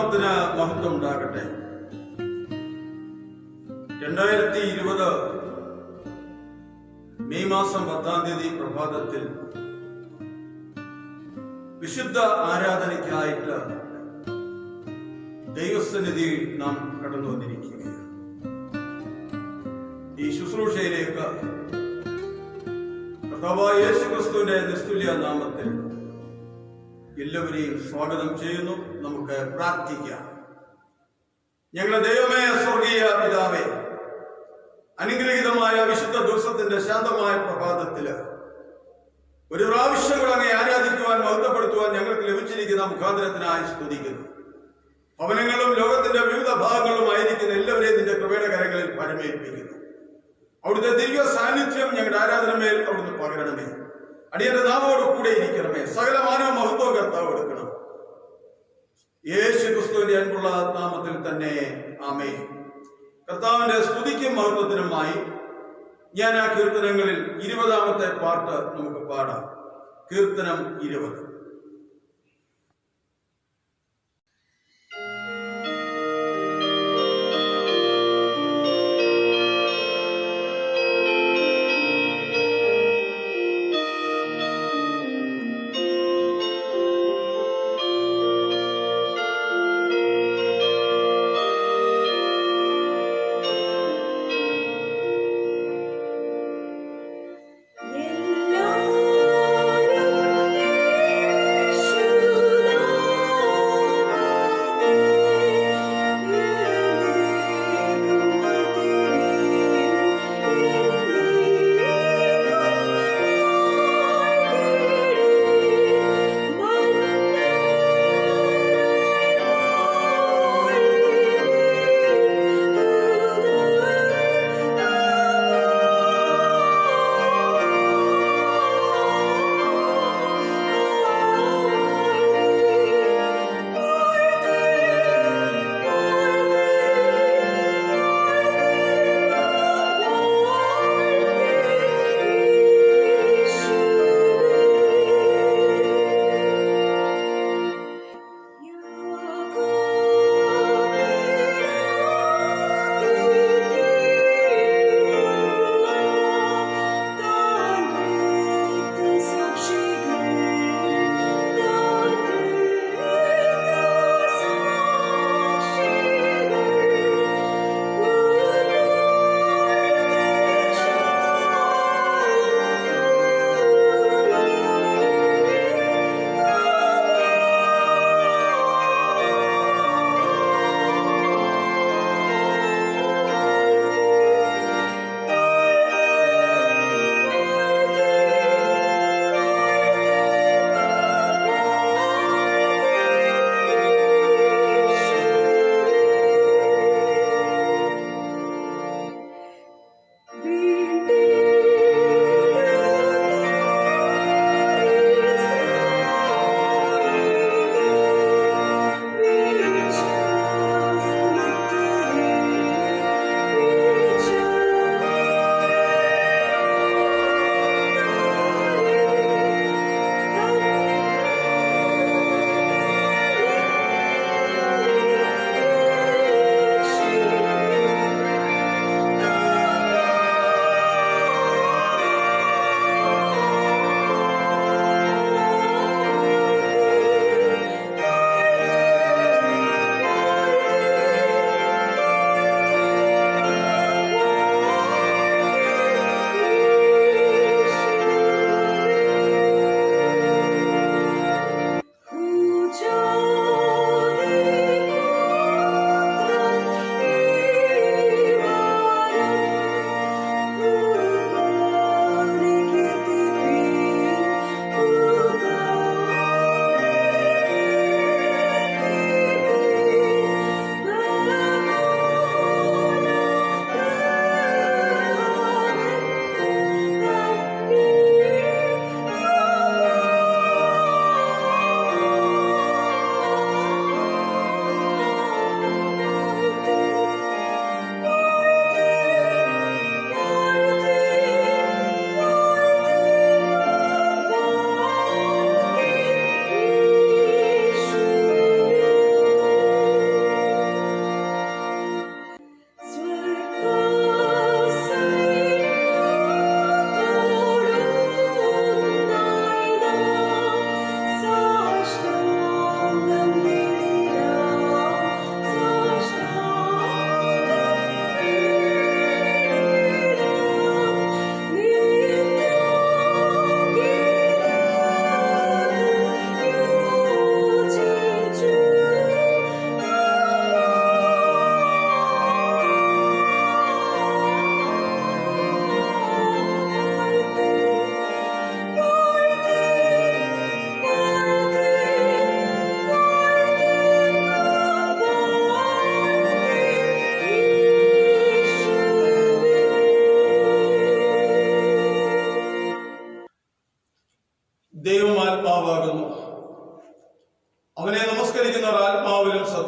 നാമത്തിന് മഹത്വം ഉണ്ടാകട്ടെ. 2020 മെയ് മാസം 10 പ്രഭാതത്തിൽ വിശുദ്ധ ആരാധനയ്ക്കായിട്ട് ദൈവസന്നിധിയിൽ നാം കടന്നു വന്നിരിക്കുകയാണ്. ഈ ശുശ്രൂഷയിലേക്ക് കർത്താവായ യേശുക്രിസ്തുവിന്റെ നിസ്തുല്യ നാമത്തിൽ എല്ലാവരെയും സ്വാഗതം ചെയ്യുന്നു. നമുക്ക് പ്രാർത്ഥിക്കാം. ഞങ്ങളുടെ ദൈവമേ, സ്വർഗീയ പിതാവേ, അനുഗ്രഹീതമായ വിശുദ്ധ ദിവസത്തിന്റെ ശാന്തമായ പ്രഭാതത്തില് ഒരു പ്രാവശ്യം കൂടെ അങ്ങേ ആരാധിക്കുവാൻ, മഹത്വപ്പെടുത്തുവാൻ ഞങ്ങൾക്ക് ലഭിച്ചിരിക്കുന്ന മുഖാന്തരത്തിനായി സ്തുതിക്കുന്നു. ഭവനങ്ങളും ലോകത്തിന്റെ വിവിധ ഭാഗങ്ങളുമായിരിക്കുന്ന എല്ലാവരെയും നിന്റെ കൃപയുടെ കരങ്ങളിൽ പരമേൽപ്പിക്കുന്നു. അവിടുത്തെ ദിവ്യ സാന്നിധ്യം ഞങ്ങളുടെ ആരാധനമേൽ അവിടുന്ന് പകരണമേ. അടിയന്റെ നാമോട് കൂടെ ഇരിക്കണമേ. സകല മാനവ മഹത്വം കർത്താവ് എടുക്കണം. യേശു ക്രിസ്തുവിന്റെ അൻപുള്ള നാമത്തിൽ തന്നെ ആമേൻ. കർത്താവിന്റെ സ്തുതിക്കും മഹത്വത്തിനുമായി ഞാൻ ആ കീർത്തനങ്ങളിൽ 20ാമത്തെ പാട്ട് നമുക്ക് പാടാം. കീർത്തനം 20. എല്ലാവരും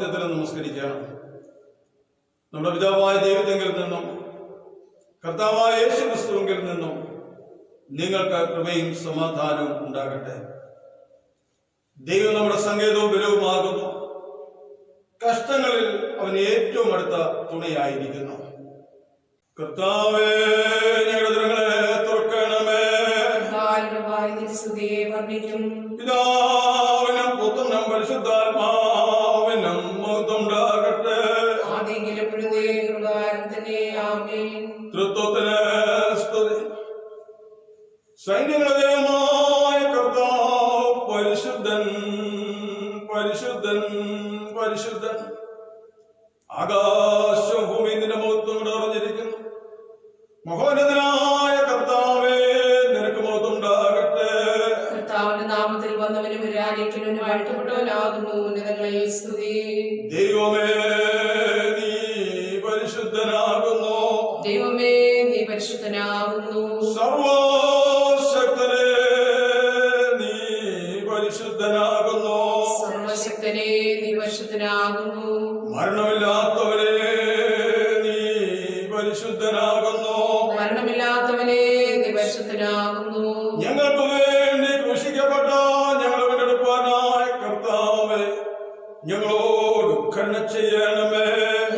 ഉച്ചത്തിൽ നമസ്കരിക്കണം. നമ്മുടെ പിതാവായ ദൈവത്തെങ്കിൽ നിന്നും കർത്താവായ യേശു ക്രിസ്തുവിൽ നിന്നും നിങ്ങൾക്ക് കൃപയും സമാധാനവും ഉണ്ടാകട്ടെ. ദൈവം നമ്മുടെ സങ്കേതവും ബലവുമാകുന്നു. കഷ്ടങ്ങളിൽ അവൻ ഏറ്റവും അടുത്ത തുണയായിരിക്കുന്നു. കർത്താവേ, ഞങ്ങളുടെ ദിനങ്ങളെ തുറക്കണമേ. പിതാവിനും പുത്രനും പരിശുദ്ധാത്മാവിനും മഹത്വമുണ്ടാകട്ടെ. തൃത്വത്തിന് സ്തുതി. സൈന്യങ്ങളുടെ ദൈവമായ കർത്താവ് പരിശുദ്ധൻ, പരിശുദ്ധൻ, പരിശുദ്ധൻ. ആകാശവും ഭൂമി നിന്റെ മഹത്വം നിറഞ്ഞിരിക്കുന്നു. മഹോന്നതനായ കർത്താവേ, നിനക്ക് മഹത്വം ഉണ്ടാകട്ടെ. കർത്താവിന്റെ നാമത്തിൽ വന്നവനും ആരാധിക്കുന്നവനും വാഴ്ത്തപ്പെട്ടവനാകുന്നു. ഉന്നതങ്ങളിൽ സ്തുതി. ദൈവമേ, നീ പരിശുദ്ധനാകുന്നു. ദൈവമേ, നീ പരിശുദ്ധനാകുന്നു. സർവശക്തനേ, നീ പരിശുദ്ധനാകുന്നു. സർവശക്തനേ, നീ പരിശുദ്ധനാകുന്നു. മരണമില്ലാത്തവരെ, നീ പരിശുദ്ധനാകുന്നു. മരണമില്ലാത്തവനെ, നീ പരിശുദ്ധനാകുന്നു. ഞങ്ങൾക്ക് വേണ്ടി ക്രൂശിക്കപ്പെട്ട ഞങ്ങളുടെ വീണ്ടെടുപ്പാനായ കർത്താവേ, ഞങ്ങളോട് കരുണ ചെയ്യണമേ.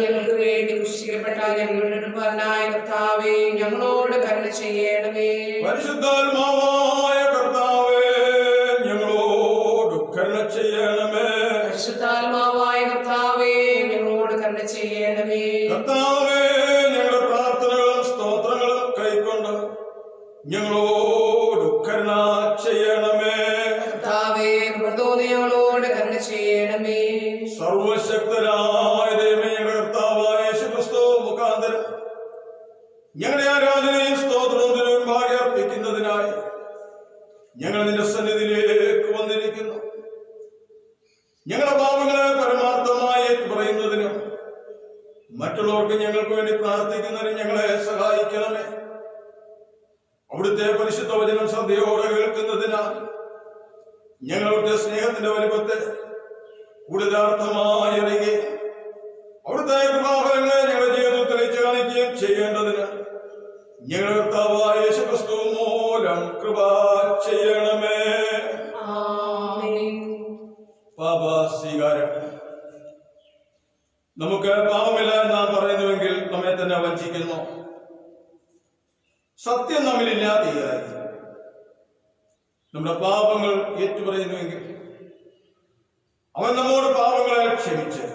ഞങ്ങൾക്ക് വേണ്ടി ക്രൂശിക്കപ്പെട്ട ഞങ്ങളുടെ വീണ്ടെടുപ്പാനായ കർത്താവേ, ഞങ്ങളോട് കരുണ ചെയ്യണമേ. പരിശുദ്ധാത്മാവായ കർത്താവേ, ഞങ്ങളോട് കരുണ ചെയ്യണമേ. പരിശുദ്ധാത്മാവായ കർത്താവേ, ഞങ്ങളോട് കരുണ ചെയ്യണമേ. കർത്താവേ, ഞങ്ങളുടെ പ്രാർത്ഥനകളും സ്തോത്രങ്ങളും കൈക്കൊണ്ട് ഞങ്ങളോട് കരുണ ചെയ്യണമേ. കർത്താവേ, ഞങ്ങളോട് കരുണ ചെയ്യണമേ. സർവശക്തനായ ദൈവമേ, ഞങ്ങളുടെ കർത്താവായ യേശു ക്രിസ്തു മുഖാന്തരം ഞങ്ങളുടെ ആരാധനയും സ്തോത്രവും മുമ്പാകെ അർപ്പിക്കുന്നതിനായി ഞങ്ങൾ നിന്റെ സന്നിധിയിലേക്ക് വന്നിരിക്കുന്നു. ഞങ്ങളുടെ പാപങ്ങളെ പരമാർത്ഥമായി പറയുന്നതിനും മറ്റുള്ളവർക്ക് ഞങ്ങൾക്ക് വേണ്ടി പ്രാർത്ഥിക്കുന്നതിനും ഞങ്ങളെ സഹായിക്കണമേ. അവിടുത്തെ പരിശുദ്ധ വചനം ശ്രദ്ധയോടെ കേൾക്കുന്നതിനാൽ ഞങ്ങളുടെ സ്നേഹത്തിന്റെ വലിപ്പത്തെ കൂടുതലാർത്ഥമായി അറിയുകയും അവിടുത്തെ കൃപാഫലങ്ങളെ ഞങ്ങളുടെ ജീവിതത്തിൽ തെളിയിച്ചു കാണിക്കുകയും ചെയ്യേണ്ടതിന് ഞങ്ങളുടെ കർത്താവായ യേശു ക്രിസ്തു മൂലം കൃപ ചെയ്യണമേ. പാപ സ്വീകാരം. നമുക്ക് പാപമില്ല നാം പറയുന്നുവെങ്കിൽ നമ്മെ തന്നെ വഞ്ചിക്കുന്നു. സത്യം നമ്മളില്ലാതെയായി നമ്മുടെ പാപങ്ങൾ ഏറ്റുപറയുന്നുവെങ്കിൽ അവൻ നമ്മോട് പാപങ്ങളെ ക്ഷമിച്ച്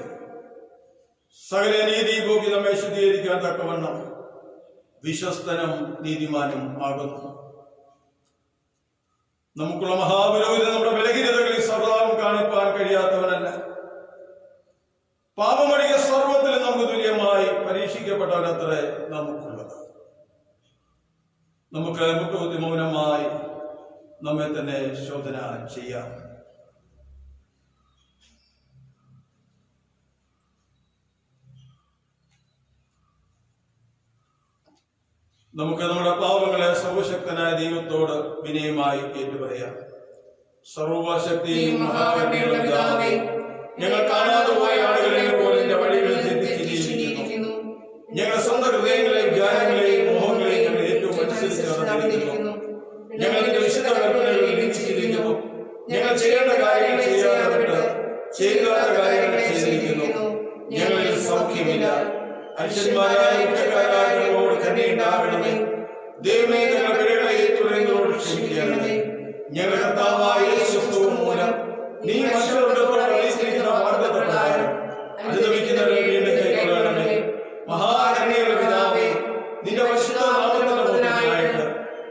സകല നീതി പോക്കി നമ്മെ ശുദ്ധീകരിക്കാൻ തക്കവണ്ണം വിശ്വസ്തനും നീതിമാനും ആകുന്നു. നമുക്കുള്ള മഹാപുരോഹിതൻ നമ്മുടെ ബലഹീനതകളിൽ സർവ്വതാവും കാണിപ്പാൻ കഴിയാത്തവനല്ല. പാപമടിയ സർവ്വത്തിലും നമുക്ക് തുല്യമായി പരീക്ഷിക്കപ്പെട്ടവനത്രേ നമുക്കുള്ളത്. നമുക്ക് മുട്ടുകുത്തി മൗനമായി നമ്മെ തന്നെ ശോധന ചെയ്യാം. നമുക്ക് നമ്മുടെ പാപങ്ങളെ സർവശക്തനായ ദൈവത്തോട് വിനയമായി ഏറ്റുപറയാം. സർവശക്തിയും മഹാകരുണയുള്ള പിതാവേ, ഞങ്ങൾ കാണാതെ പോയ ആളുകളെ പോലെ എന്റെ വഴികളിൽ തെറ്റിച്ചിരിക്കുന്നു. ഞങ്ങളുടെ സ്വന്തം ഹൃദയങ്ങളെയും വിചാരങ്ങളെയും മോഹങ്ങളെയും ഞങ്ങൾ ഏറ്റവും അനുസരിച്ച് നടന്നിരിക്കുന്നു. ഞങ്ങൾ നിന്റെ വിശുദ്ധ കൽപ്പനകൾ ലംഘിച്ചിരിക്കുന്നു. ഞങ്ങൾ ചെയ്യേണ്ട കാര്യങ്ങൾ ചെയ്യാതെ ചെയ്യാത്ത കാര്യങ്ങൾ ചെയ്തിരിക്കുന്നു. ഞങ്ങളിൽ സൗഖ്യമില്ല. അരിശന്മാരായ കുറ്റക്കാരായ ഞങ്ങളോട് കരുണയുണ്ടാകണമേ. ദൈവമേ, ഞങ്ങളുടെ പിഴകളെ ഏറ്റുപറയുന്നവരോട് ക്ഷമിക്കണമേ. ഞങ്ങളുടെ കർത്താവായ യേശു ക്രിസ്തു മൂലം നീ മനുഷ്യരുടെ അറിയിച്ചിരിക്കുന്ന വാഗ്ദത്തപ്രകാരം അനുദമിക്കുന്നവരെ വീണ്ടും കൈക്കൊള്ളണമേ. മഹാകരുണയുള്ള പിതാവേ, നിന്റെ പരിശുദ്ധ നാമത്തിന്റെ മുഖത്തിനായിട്ട്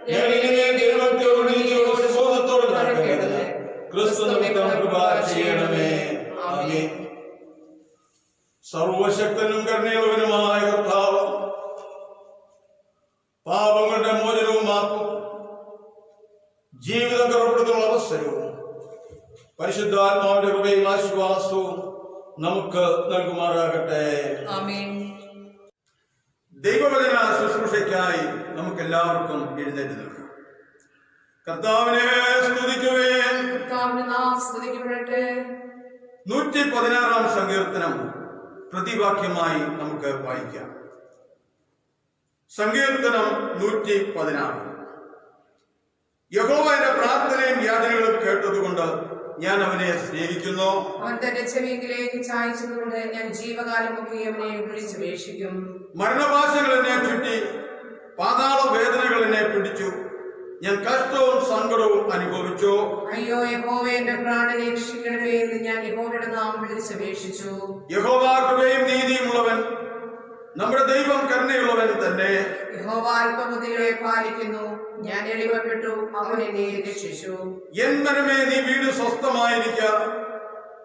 ഞങ്ങൾ ഇങ്ങനെ ദൈവഭക്തിയോടും നീതിയോടും സുബോധത്തോടും നടക്കേണ്ടത് ക്രിസ്തു നിമിത്തം കൃപ ചെയ്യണമേ. ആമേൻ. സർവശക്തനും കരുണയുള്ളവനുമായ കർത്താവ്, പാപങ്ങളുടെ മോചനവും മാപ്പും ജീവിതം ക്രമപ്പെടുത്തുന്ന അവസരവും പരിശുദ്ധാത്മാവിന്റെ കൃപയും ആശ്വാസവും നമുക്ക് നൽകുമാറാകട്ടെ. ആമേൻ. ദൈവവചന ശുശ്രൂഷയ്ക്കായി നമുക്ക് എല്ലാവർക്കും എഴുന്നേറ്റ് നിൽക്കാം. കർത്താവിനെ സ്തുതിക്കുവേൻ. കർത്താവിന്റെ നാമം സ്തുതിക്കപ്പെടട്ടെ. 116 സങ്കീർത്തനം പ്രതിവാക്യമായി നമുക്ക് വായിക്കാം. സങ്കീർത്തനം 116. യഹോവ എന്റെ പ്രാർത്ഥനയും യാതനകളും കേട്ടതുകൊണ്ട് ഞാൻ അവനെ സ്നേഹിക്കുന്നു. അവൻ തന്റെ ചെവിയിലേക്ക് ചായച്ചതുകൊണ്ട് ഞാൻ ജീവകാലമൊക്കെ അവനെ വിളിച്ചപേക്ഷിക്കും. മരണപാശങ്ങൾ എന്നെ ചുറ്റി, പാതാള വേദനകൾ എന്നെ പിടിച്ചു, ഞാൻ കഷ്ടവും സങ്കടവും അനുഭവിച്ചു. അയ്യോ, യഹോവ എന്റെ പ്രാണനെ രക്ഷിക്കണമേ എന്ന് ഞാൻ യഹോവയുടെ നാമം വിളിച്ചപേക്ഷിച്ചു. യഹോവ കൃപയും നീതിയുമുള്ളവൻ, നമ്മുടെ ദൈവം കരുണയുള്ളവൻ തന്നെ. യഹോവ അല്പബുദ്ധികളെ പാലിക്കുന്നു, ഞാൻ എളിമപ്പെട്ടു, അവൻ എന്നെ രക്ഷിച്ചു. എൻ മനമേ, നീ വീട് സ്വസ്ഥമായിരിക്ക,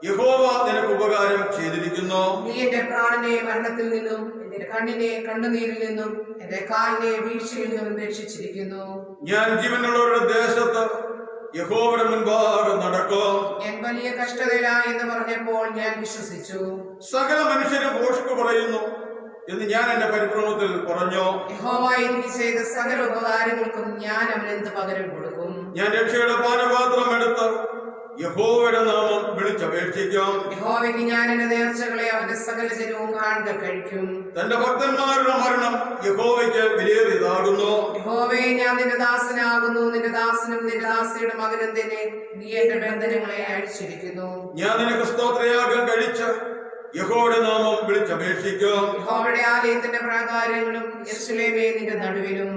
യഹോവ നിനക്ക് ഉപകാരം ചെയ്തിരിക്കുന്നു. നീ എന്റെ പ്രാണനെ മരണത്തിൽ നിന്നും എന്റെ കണ്ണിനെ കണ്ണുനീരിൽ നിന്നും എന്റെ കാലിനെ വീഴ്ചയിൽ നിന്നും രക്ഷിച്ചിരിക്കുന്നു. ഞാൻ ജീവനുള്ളവരുടെ ദേശത്ത് യഹോവയുടെ മുൻപാകെ നടക്കും. ഞാൻ വലിയ കഷ്ടതയില എന്ന് പറഞ്ഞപ്പോൾ ഞാൻ വിശ്വസിച്ചു. സകല മനുഷ്യരും ഭോഷ്കു പറയുന്നു എന്ന് ഞാൻ എന്റെ പരിഭ്രമത്തിൽ പറഞ്ഞു. യഹോവ എനിക്ക് ചെയ്ത സകല ഉപകാരങ്ങൾക്കും ഞാൻ അവന് എന്ത് പകരം കൊടുക്കും? ഞാൻ രക്ഷയുടെ പാനപാത്രം എടുത്ത് യഹോവയുടെ നാമം വിളിച്ചപേക്ഷിക്കും. യഹോവയ്ക്ക് ഞാൻ എന്റെ നേർച്ചകളെ അവന്റെ സകല ജനവും കാണുക കഴിക്കും. തന്റെ ഭക്തന്മാരുടെ മരണം യഹോവയ്ക്ക് വിലയേറിയതാകുന്നു. യഹോവേ, ഞാൻ നിന്റെ ദാസനാകുന്നു, നിന്റെ ദാസനും നിന്റെ ദാസിയുടെ മകനും തന്നെ. നീ എന്റെ ബന്ധനങ്ങളെ അഴിച്ചിരിക്കുന്നു. ഞാൻ നിനക്ക് സ്തോത്രയാഗം കഴിച്ച് യഹോവയുടെ നാമം വിളിച്ചപേക്ഷിക്കും. യഹോവയുടെ ആലയത്തിന്റെ പ്രാകാരങ്ങളും യെരൂശലേമേ നിന്റെ നടുവിലും.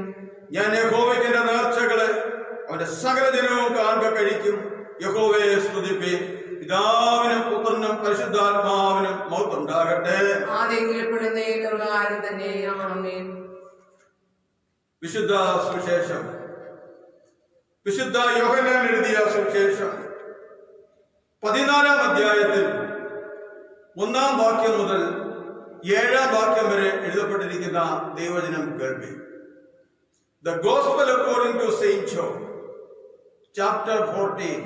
ഞാൻ യഹോവയ്ക്ക് എന്റെ നേർച്ചകളെ അവന്റെ സകല ജനവും കാണുക കഴിക്കും. യഹോവയെ സ്തുതിപ്പി. പിതാവിനും പുത്രനും പരിശുദ്ധാത്മാവിനും മഹത്വമുണ്ടാകട്ടെ. തന്നെ. ആമേൻ. വിശുദ്ധ സുവിശേഷം വിശുദ്ധ യോഹന്നാൻ എഴുതിയ സുവിശേഷം 14-ാം അധ്യായത്തിൽ 1-ാം വാക്യം മുതൽ 7-ാം വാക്യം വരെ എഴുതപ്പെട്ടിരിക്കുന്ന ദൈവവചനം കേൾപ്പി. The Gospel according to Saint John, chapter 14,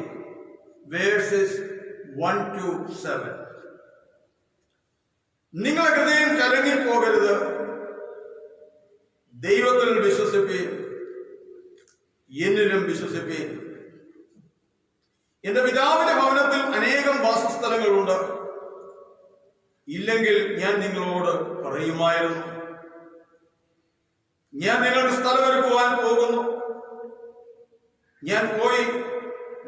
verses 1 to 7. നിങ്ങളുടെ ഹൃദയം കലങ്ങിപ്പോകരുത്. ദൈവത്തിൽ വിശ്വസിപ്പീൻ, എന്നിലും വിശ്വസിപ്പീൻ. എന്റെ പിതാവിന്റെ ഭവനത്തിൽ അനേകം വാസസ്ഥലങ്ങളുണ്ട്. ഇല്ലെങ്കിൽ ഞാൻ നിങ്ങളോട് പറയുമായിരുന്നു. ഞാൻ നിങ്ങൾക്ക് സ്ഥലമൊരുക്കുവാൻ പോകുന്നു. ഞാൻ പോയി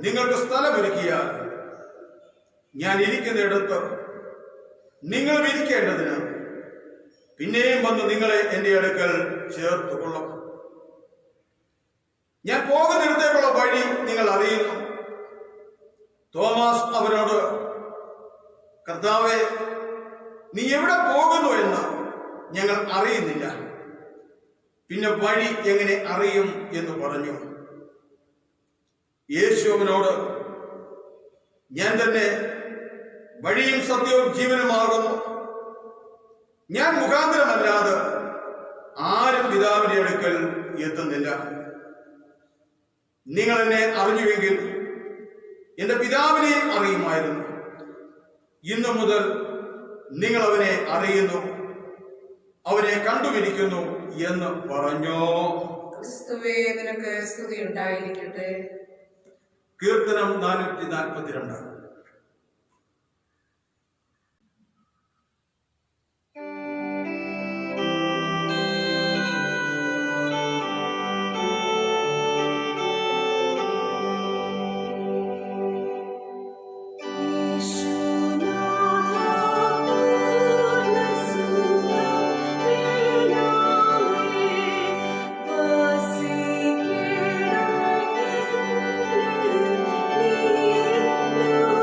നിങ്ങൾക്ക് സ്ഥലമൊരുക്കിയാൽ ഞാൻ ഇരിക്കുന്നിടത്ത് നിങ്ങൾ ഇരിക്കേണ്ടതിന് പിന്നെയും വന്ന് നിങ്ങളെ എന്റെ അടുക്കൽ ചേർത്തുകൊള്ളും. ഞാൻ പോകുന്നിടത്തേക്കുള്ള വഴി നിങ്ങൾ അറിയുന്നു. തോമസ് അവനോട്, കർത്താവേ, നീ എവിടെ പോകുന്നു എന്ന് ഞങ്ങൾ അറിയുന്നില്ല, പിന്നെ വഴി എങ്ങനെ അറിയും എന്ന് പറഞ്ഞു. യേശു അവനോട്, ഞാൻ തന്നെ വഴിയും സത്യവും ജീവനുമാകുന്നു. ഞാൻ മുഖാന്തരമല്ലാതെ ആരും പിതാവിന്റെ അടുക്കൽ എത്തുന്നില്ല. നിങ്ങൾ എന്നെ അറിഞ്ഞുവെങ്കിൽ എന്റെ പിതാവിനെയും അറിയുമായിരുന്നു. ഇന്നു മുതൽ നിങ്ങൾ അവനെ അറിയുന്നു, അവനെ കണ്ടുപിടിക്കുന്നു എന്ന് പറഞ്ഞു. ക്രിസ്തുവേ, നിനക്ക് സ്തുതി ഉണ്ടായിരിക്കട്ടെ. കീർത്തനം 442. You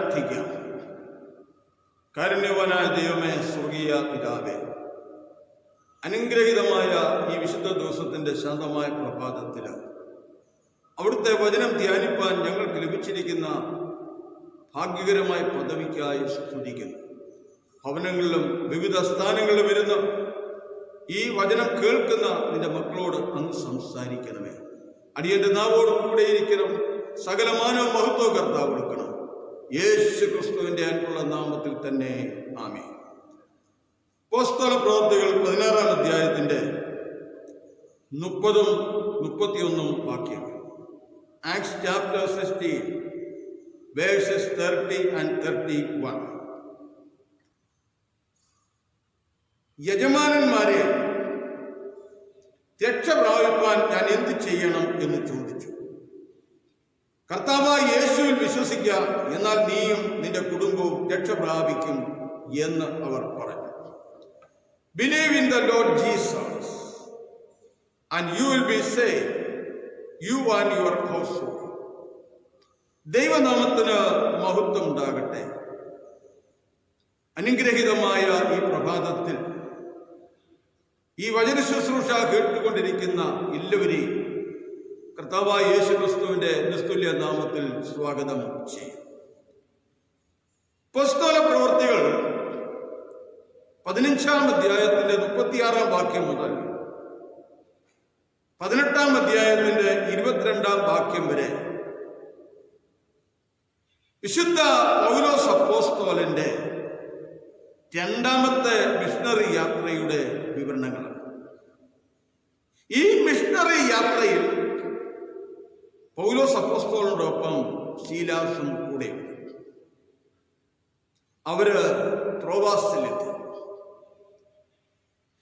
പ്രാർത്ഥിക്കാം. കാരുണ്യവാനായ ദൈവമേ, സ്വർഗീയ പിതാവേ, അനുഗ്രഹീതമായ ഈ വിശുദ്ധ ദിവസത്തിന്റെ ശാന്തമായ പ്രഭാതത്തിൽ അവിടുത്തെ വചനം ധ്യാനിപ്പാൻ ഞങ്ങൾക്ക് ലഭിച്ചിരിക്കുന്ന ഭാഗ്യകരമായ പദവിക്കായി സ്തുതിക്കുന്നു. ഭവനങ്ങളിലും വിവിധ സ്ഥാനങ്ങളിലും വരുന്ന ഈ വചനം കേൾക്കുന്ന നിന്റെ മക്കളോട് അങ്ങ് സംസാരിക്കണമേ. അടിയന്റെ നാവോട് കൂടെയിരിക്കണം. സകല മാനവ മഹത്വ കർത്താവ് കൊടുക്കണം. യേശു ക്രിസ്തുവിന്റെ അൻപുള്ള നാമത്തിൽ തന്നെ ആമേൻ. അപ്പോസ്തല പ്രവൃത്തികൾ 16-ാം അധ്യായത്തിന്റെ 30-31 വാക്യങ്ങൾ. Acts chapter 16 versus 30 and 31. യജമാനന്മാരെ, രക്ഷ പ്രാപിപ്പാൻ ഞാൻ എന്ത് ചെയ്യണം എന്ന് ചോദിച്ചു. കർത്താവായ യേശുവിൽ വിശ്വസിക്കുക, എന്നാൽ നീയും നിന്റെ കുടുംബവും രക്ഷ പ്രാപിക്കും എന്ന് അവർ പറഞ്ഞു. Believe in the Lord Jesus and you will be saved, you and your household. ദൈവനാമത്തിന് മഹത്വം ഉണ്ടാകട്ടെ. അനുഗ്രഹീതമായ ഈ പ്രഭാതത്തിൽ ഈ വചന ശുശ്രൂഷ കേട്ടുകൊണ്ടിരിക്കുന്ന എല്ലാവരെയും കർത്താവായ യേശു ക്രിസ്തുവിന്റെ നിസ്തുല്യ നാമത്തിൽ സ്വാഗതം ചെയ്യും. അപ്പോസ്തല പ്രവൃത്തികൾ 15-ാം അധ്യായത്തിന്റെ 36-ാം വാക്യം മുതൽ 18-ാം അധ്യായത്തിന്റെ 22-ാം വാക്യം വരെ വിശുദ്ധ പൗലോസ് അപ്പോസ്തലന്റെ രണ്ടാമത്തെ മിഷണറി യാത്രയുടെ വിവരണങ്ങളാണ്. ഈ മിഷണറി യാത്രയിൽ പൗലോസ് അപ്പോസ്തലനോടൊപ്പം ശീലാസും കൂടെയുണ്ട്. അവര് ത്രോവാസിലെത്തി.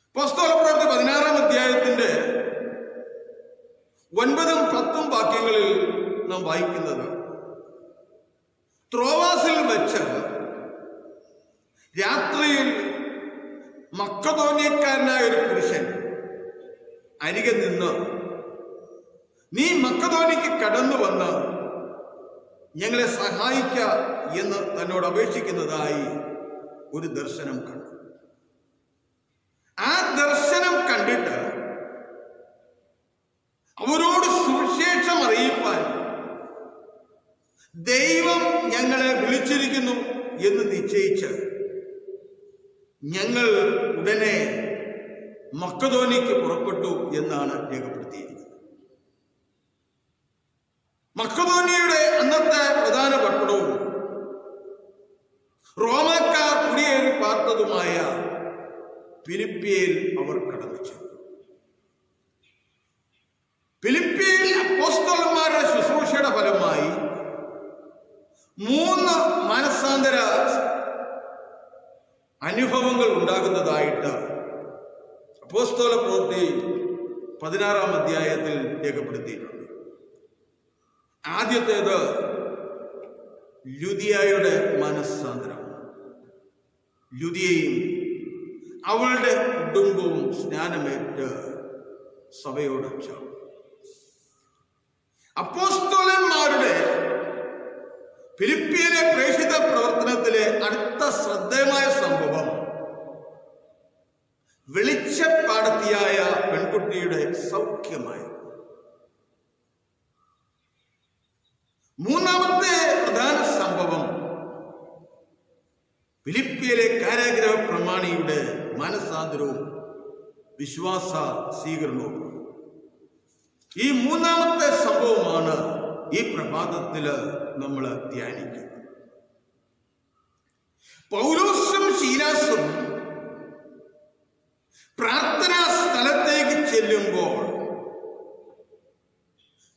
അപ്പോസ്തല പ്രവൃത്തി 16-ാം അധ്യായത്തിന്റെ 9-10 വാക്യങ്ങളിൽ നാം വായിക്കുന്നത്, ത്രോവാസിൽ വെച്ച് രാത്രിയിൽ മക്കദോന്യക്കാരനായ ഒരു പുരുഷൻ അരികെ നിന്ന്, നീ മക്കദോന്യക്ക് കടന്നു വന്ന് ഞങ്ങളെ സഹായിക്ക എന്ന് തന്നോട് അപേക്ഷിക്കുന്നതായി ഒരു ദർശനം കണ്ടു. ആ ദർശനം കണ്ടിട്ട് അവരോട് സുവിശേഷം അറിയിപ്പാൻ ദൈവം ഞങ്ങളെ വിളിച്ചിരിക്കുന്നു എന്ന് നിശ്ചയിച്ച് ഞങ്ങൾ ഉടനെ മക്കദോന്യക്ക് പുറപ്പെട്ടു എന്നാണ് രേഖപ്പെടുത്തിയിരിക്കുന്നത്. മക്കദോന്യയുടെ അന്നത്തെ പ്രധാന പട്ടണവും റോമാക്കാർ കുടിയേറി പാർത്തതുമായ ഫിലിപ്പിയിൽ അവർ കടന്നു ചെന്നു. ഫിലിപ്പിയിൽ അപ്പോസ്തലന്മാരുടെ ശുശ്രൂഷയുടെ ഫലമായി 3 മനസ്സാന്തര അനുഭവങ്ങൾ ഉണ്ടാകുന്നതായിട്ട് അപ്പോസ്തല പ്രവൃത്തി 16-ാം അധ്യായത്തിൽ രേഖപ്പെടുത്തിയിട്ടുണ്ട്. ആദ്യത്തേത് ലുദിയയുടെ മനസ്സാന്തരം. ലുദിയയും അവളുടെ കുടുംബവും സ്നാനമേറ്റ് സഭയോട് ചേർന്നു. അപ്പോസ്തലന്മാരുടെ ഫിലിപ്പിയിലെ പ്രേക്ഷിത പ്രവർത്തനത്തിലെ അടുത്ത ശ്രദ്ധേയമായ സംഭവം വെളിച്ചപ്പാടത്തിയായ പെൺകുട്ടിയുടെ സൗഖ്യമായി. മൂന്നാമത്തെ പ്രധാന സംഭവം ഫിലിപ്പിയിലെ കാരാഗ്രഹ പ്രമാണിയുടെ മനസാന്തരവും വിശ്വാസ സ്വീകരണവും. ഈ മൂന്നാമത്തെ സംഭവമാണ് ഈ പ്രഭാതത്തില് നമ്മൾ ധ്യാനിക്കുന്നത്. പൗലോസും ശീലാസും പ്രാർത്ഥനാ സ്ഥലത്തേക്ക് ചെല്ലുമ്പോൾ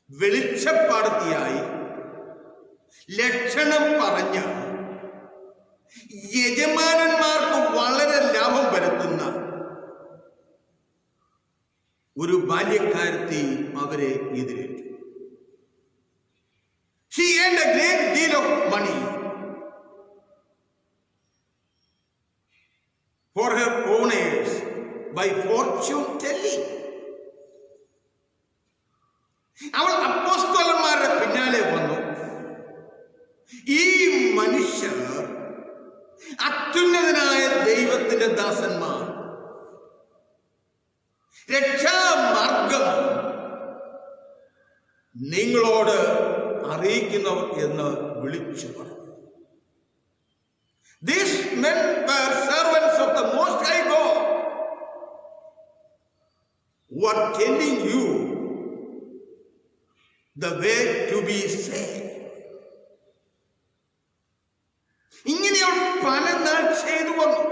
വെളിച്ചപ്പാടത്തിയായി ലക്ഷണം പറഞ്ഞ് യജമാനന്മാർക്ക് വളരെ ലാഭം വരുത്തുന്ന ഒരു ബാല്യക്കാരത്തി അവരെ എതിരേറ്റു. She earned a great deal of money for her owners by fortune telling. അവൾ അപ്പോസ്തലന്മാരുടെ പിന്നാലെ വന്നു. ഈ മനുഷ്യ രക്ഷാമാർഗം നിങ്ങളോട് അറിയിക്കുന്നവർ എന്ന് വിളിച്ചു പറഞ്ഞു. These men were servants of the Most High God who are telling you the way to be saved. ഇങ്ങനെയുള്ള പല നാൾ ചെയ്തു വന്നു.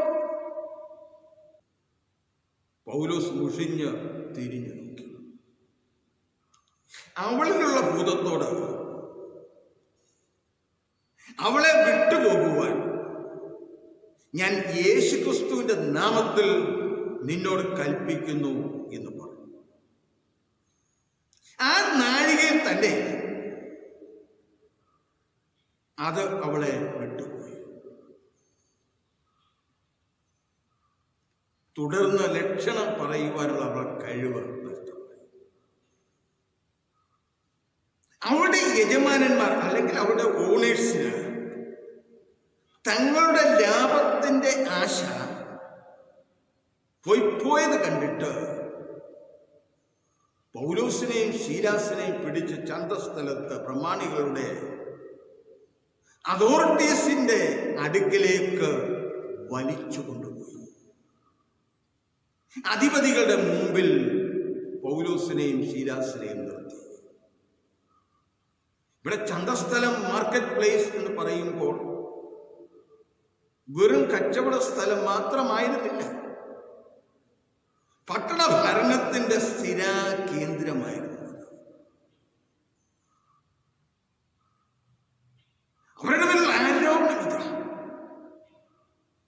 പൗലോസ് മുഷിഞ്ഞ് തിരിഞ്ഞു നോക്കി. അവളിലുള്ള ഭൂതത്തോട് അവളെ വിട്ടുപോകുവാൻ ഞാൻ യേശുക്രിസ്തുവിന്റെ നാമത്തിൽ നിന്നോട് കൽപ്പിക്കുന്നു എന്ന് പറഞ്ഞു. ആ നാഴികയിൽ തന്നെ അത് അവളെ വിട്ടുപോയി. തുടർന്ന് ലക്ഷണം പറയുവാനുള്ള അവളുടെ കഴിവ് നഷ്ടമായി. അവളുടെ യജമാനന്മാർ അല്ലെങ്കിൽ അവളുടെ ഓണേഴ്സിന് തങ്ങളുടെ ലാഭത്തിന്റെ ആശ പോയത് കണ്ടിട്ട് പൗലോസിനെയും ശീലാസിനെയും പിടിച്ച് ചന്തസ്ഥലത്ത് പ്രമാണികളുടെ അതോറിറ്റീസിന്റെ അടുക്കലേക്ക് വലിച്ചു കൊണ്ടുപോയി. അധിപതികളുടെ മുമ്പിൽ പൗലോസിനെയും ശീലാസിനെയും നിർത്തി. ഇവിടെ ചന്തസ്ഥലം മാർക്കറ്റ് പ്ലേസ് എന്ന് പറയുമ്പോൾ വെറും കച്ചവട സ്ഥലം മാത്രമായിരുന്നില്ല, പട്ടണ ഭരണത്തിന്റെ സ്ഥിരാ കേന്ദ്രമായിരുന്നു. അവരുടെ മേൽ ആരോപണം ഇതാ: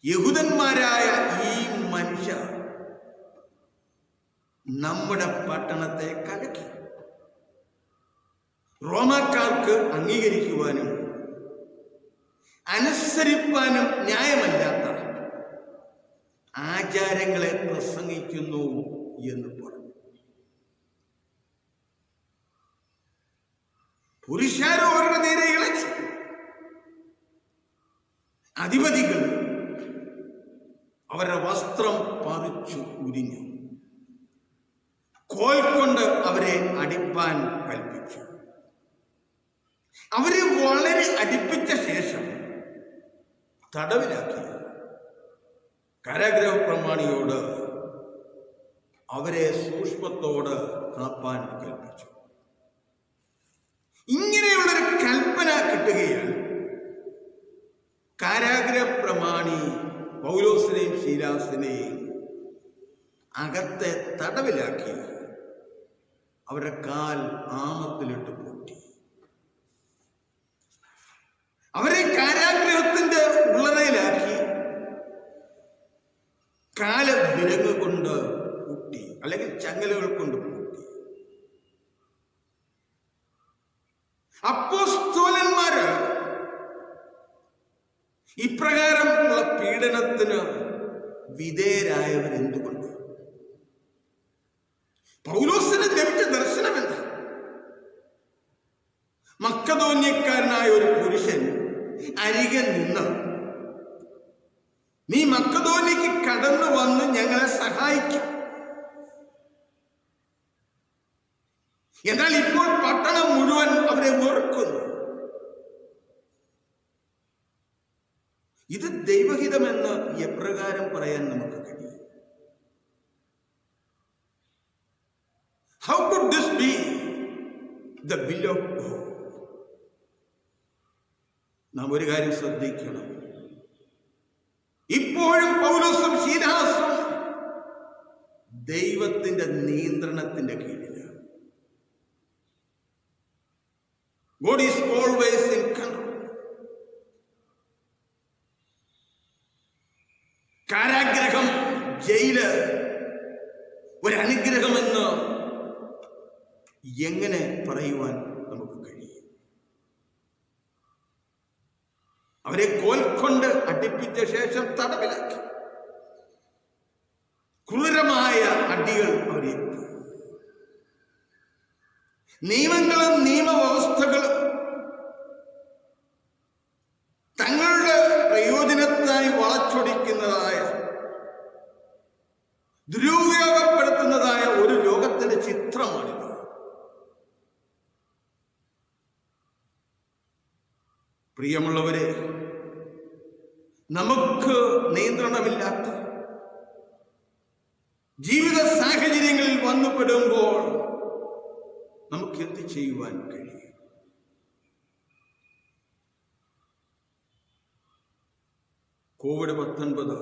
യഹൂദന്മാരായ ഈ മനുഷ്യർ നമ്മുടെ പട്ടണത്തെ കലക്കി. റോമാക്കാർക്ക് അംഗീകരിക്കുവാനും അനുസരിപ്പാനും ന്യായമല്ലാത്ത ആചാരങ്ങളെ പ്രസംഗിക്കുന്നു എന്ന് പറഞ്ഞു. പുരുഷാരോ അവരുടെ നേരെ ഇളച്ചു. അധിപതികൾ അവരുടെ വസ്ത്രം പറിച്ചു ഉരിഞ്ഞു. കോൽ കൊണ്ട് അവരെ അടിപ്പാൻ കൽപ്പിച്ചു. അവരെ വളരെ അടിപ്പിച്ച ശേഷം തടവിലാക്കി. കാരാഗൃഹ പ്രമാണിയോട് അവരെ സൂക്ഷ്മത്തോട് കാപ്പാൻ കൽപ്പിച്ചു. ഇങ്ങനെയുള്ളൊരു കൽപ്പന കിട്ടുകയാൽ കാരാഗൃഹ പ്രമാണി പൗലോസിനെയും ശീലാസിനെയും അകത്തെ തടവിലാക്കി അവരുടെ കാൽ ആമത്തിലിട്ട് പൂട്ടി. അവരെ കാരാഗൃഹത്തിന്റെ ഉള്ളറയിലാക്കി കാല വിലങ്ങ് കൊണ്ട് പൂട്ടി, അല്ലെങ്കിൽ ചങ്ങലകൾ കൊണ്ട് പൂട്ടി. അപ്പോസ്തലന്മാര് ഇപ്രകാരമുള്ള പീഡനത്തിന് വിധേയരായവരെന്തുകൊണ്ട്? പൗലോസിന് ലഭിച്ച ദർശനം എന്താ? മക്കദോന്യക്കാരനായ ഒരു പുരുഷൻ അരികെ നിന്ന്, നീ മക്കദോന്യക്ക് കടന്നു വന്ന് ഞങ്ങളെ സഹായിക്കും. എന്നാൽ ഇപ്പോൾ പട്ടണം മുഴുവൻ അവരെ വെറുക്കുന്നു. ഇത് ദൈവഹിതമെന്ന് എപ്രകാരം പറയാൻ നമുക്ക് കഴിയും? How could this be the will of God? നാം ഒരു കാര്യം ശ്രദ്ധിക്കണം. ഇപ്പോഴും പൗലോസും ശീലാസും ദൈവത്തിന്റെ നിയന്ത്രണത്തിന്റെ കീഴിലാണ്. God is always in control. കാരാഗ്രഹം, ജയില് ഒരനുഗ്രഹമെന്ന് എങ്ങനെ പറയുവാൻ നമുക്ക് കഴിയും? അവരെ കോൽ കൊണ്ട് അടിപ്പിച്ച ശേഷം തടവിലാക്കി. ക്രൂരമായ അടികൾ അവരെ, നിയമങ്ങളും നിയമവ്യവസ്ഥകളും തങ്ങളുടെ പ്രയോജനത്തിനായി വളച്ചൊടിക്കുന്നതായ, ദുരുപയോഗപ്പെടുത്തുന്നതായ പ്രിയമുള്ളവരെ, നമുക്ക് നിയന്ത്രണമില്ലാത്ത ജീവിത സാഹചര്യങ്ങളിൽ വന്നുപെടുമ്പോൾ നമുക്ക് എന്ത് ചെയ്യുവാൻ കഴിയും? കോവിഡ്-19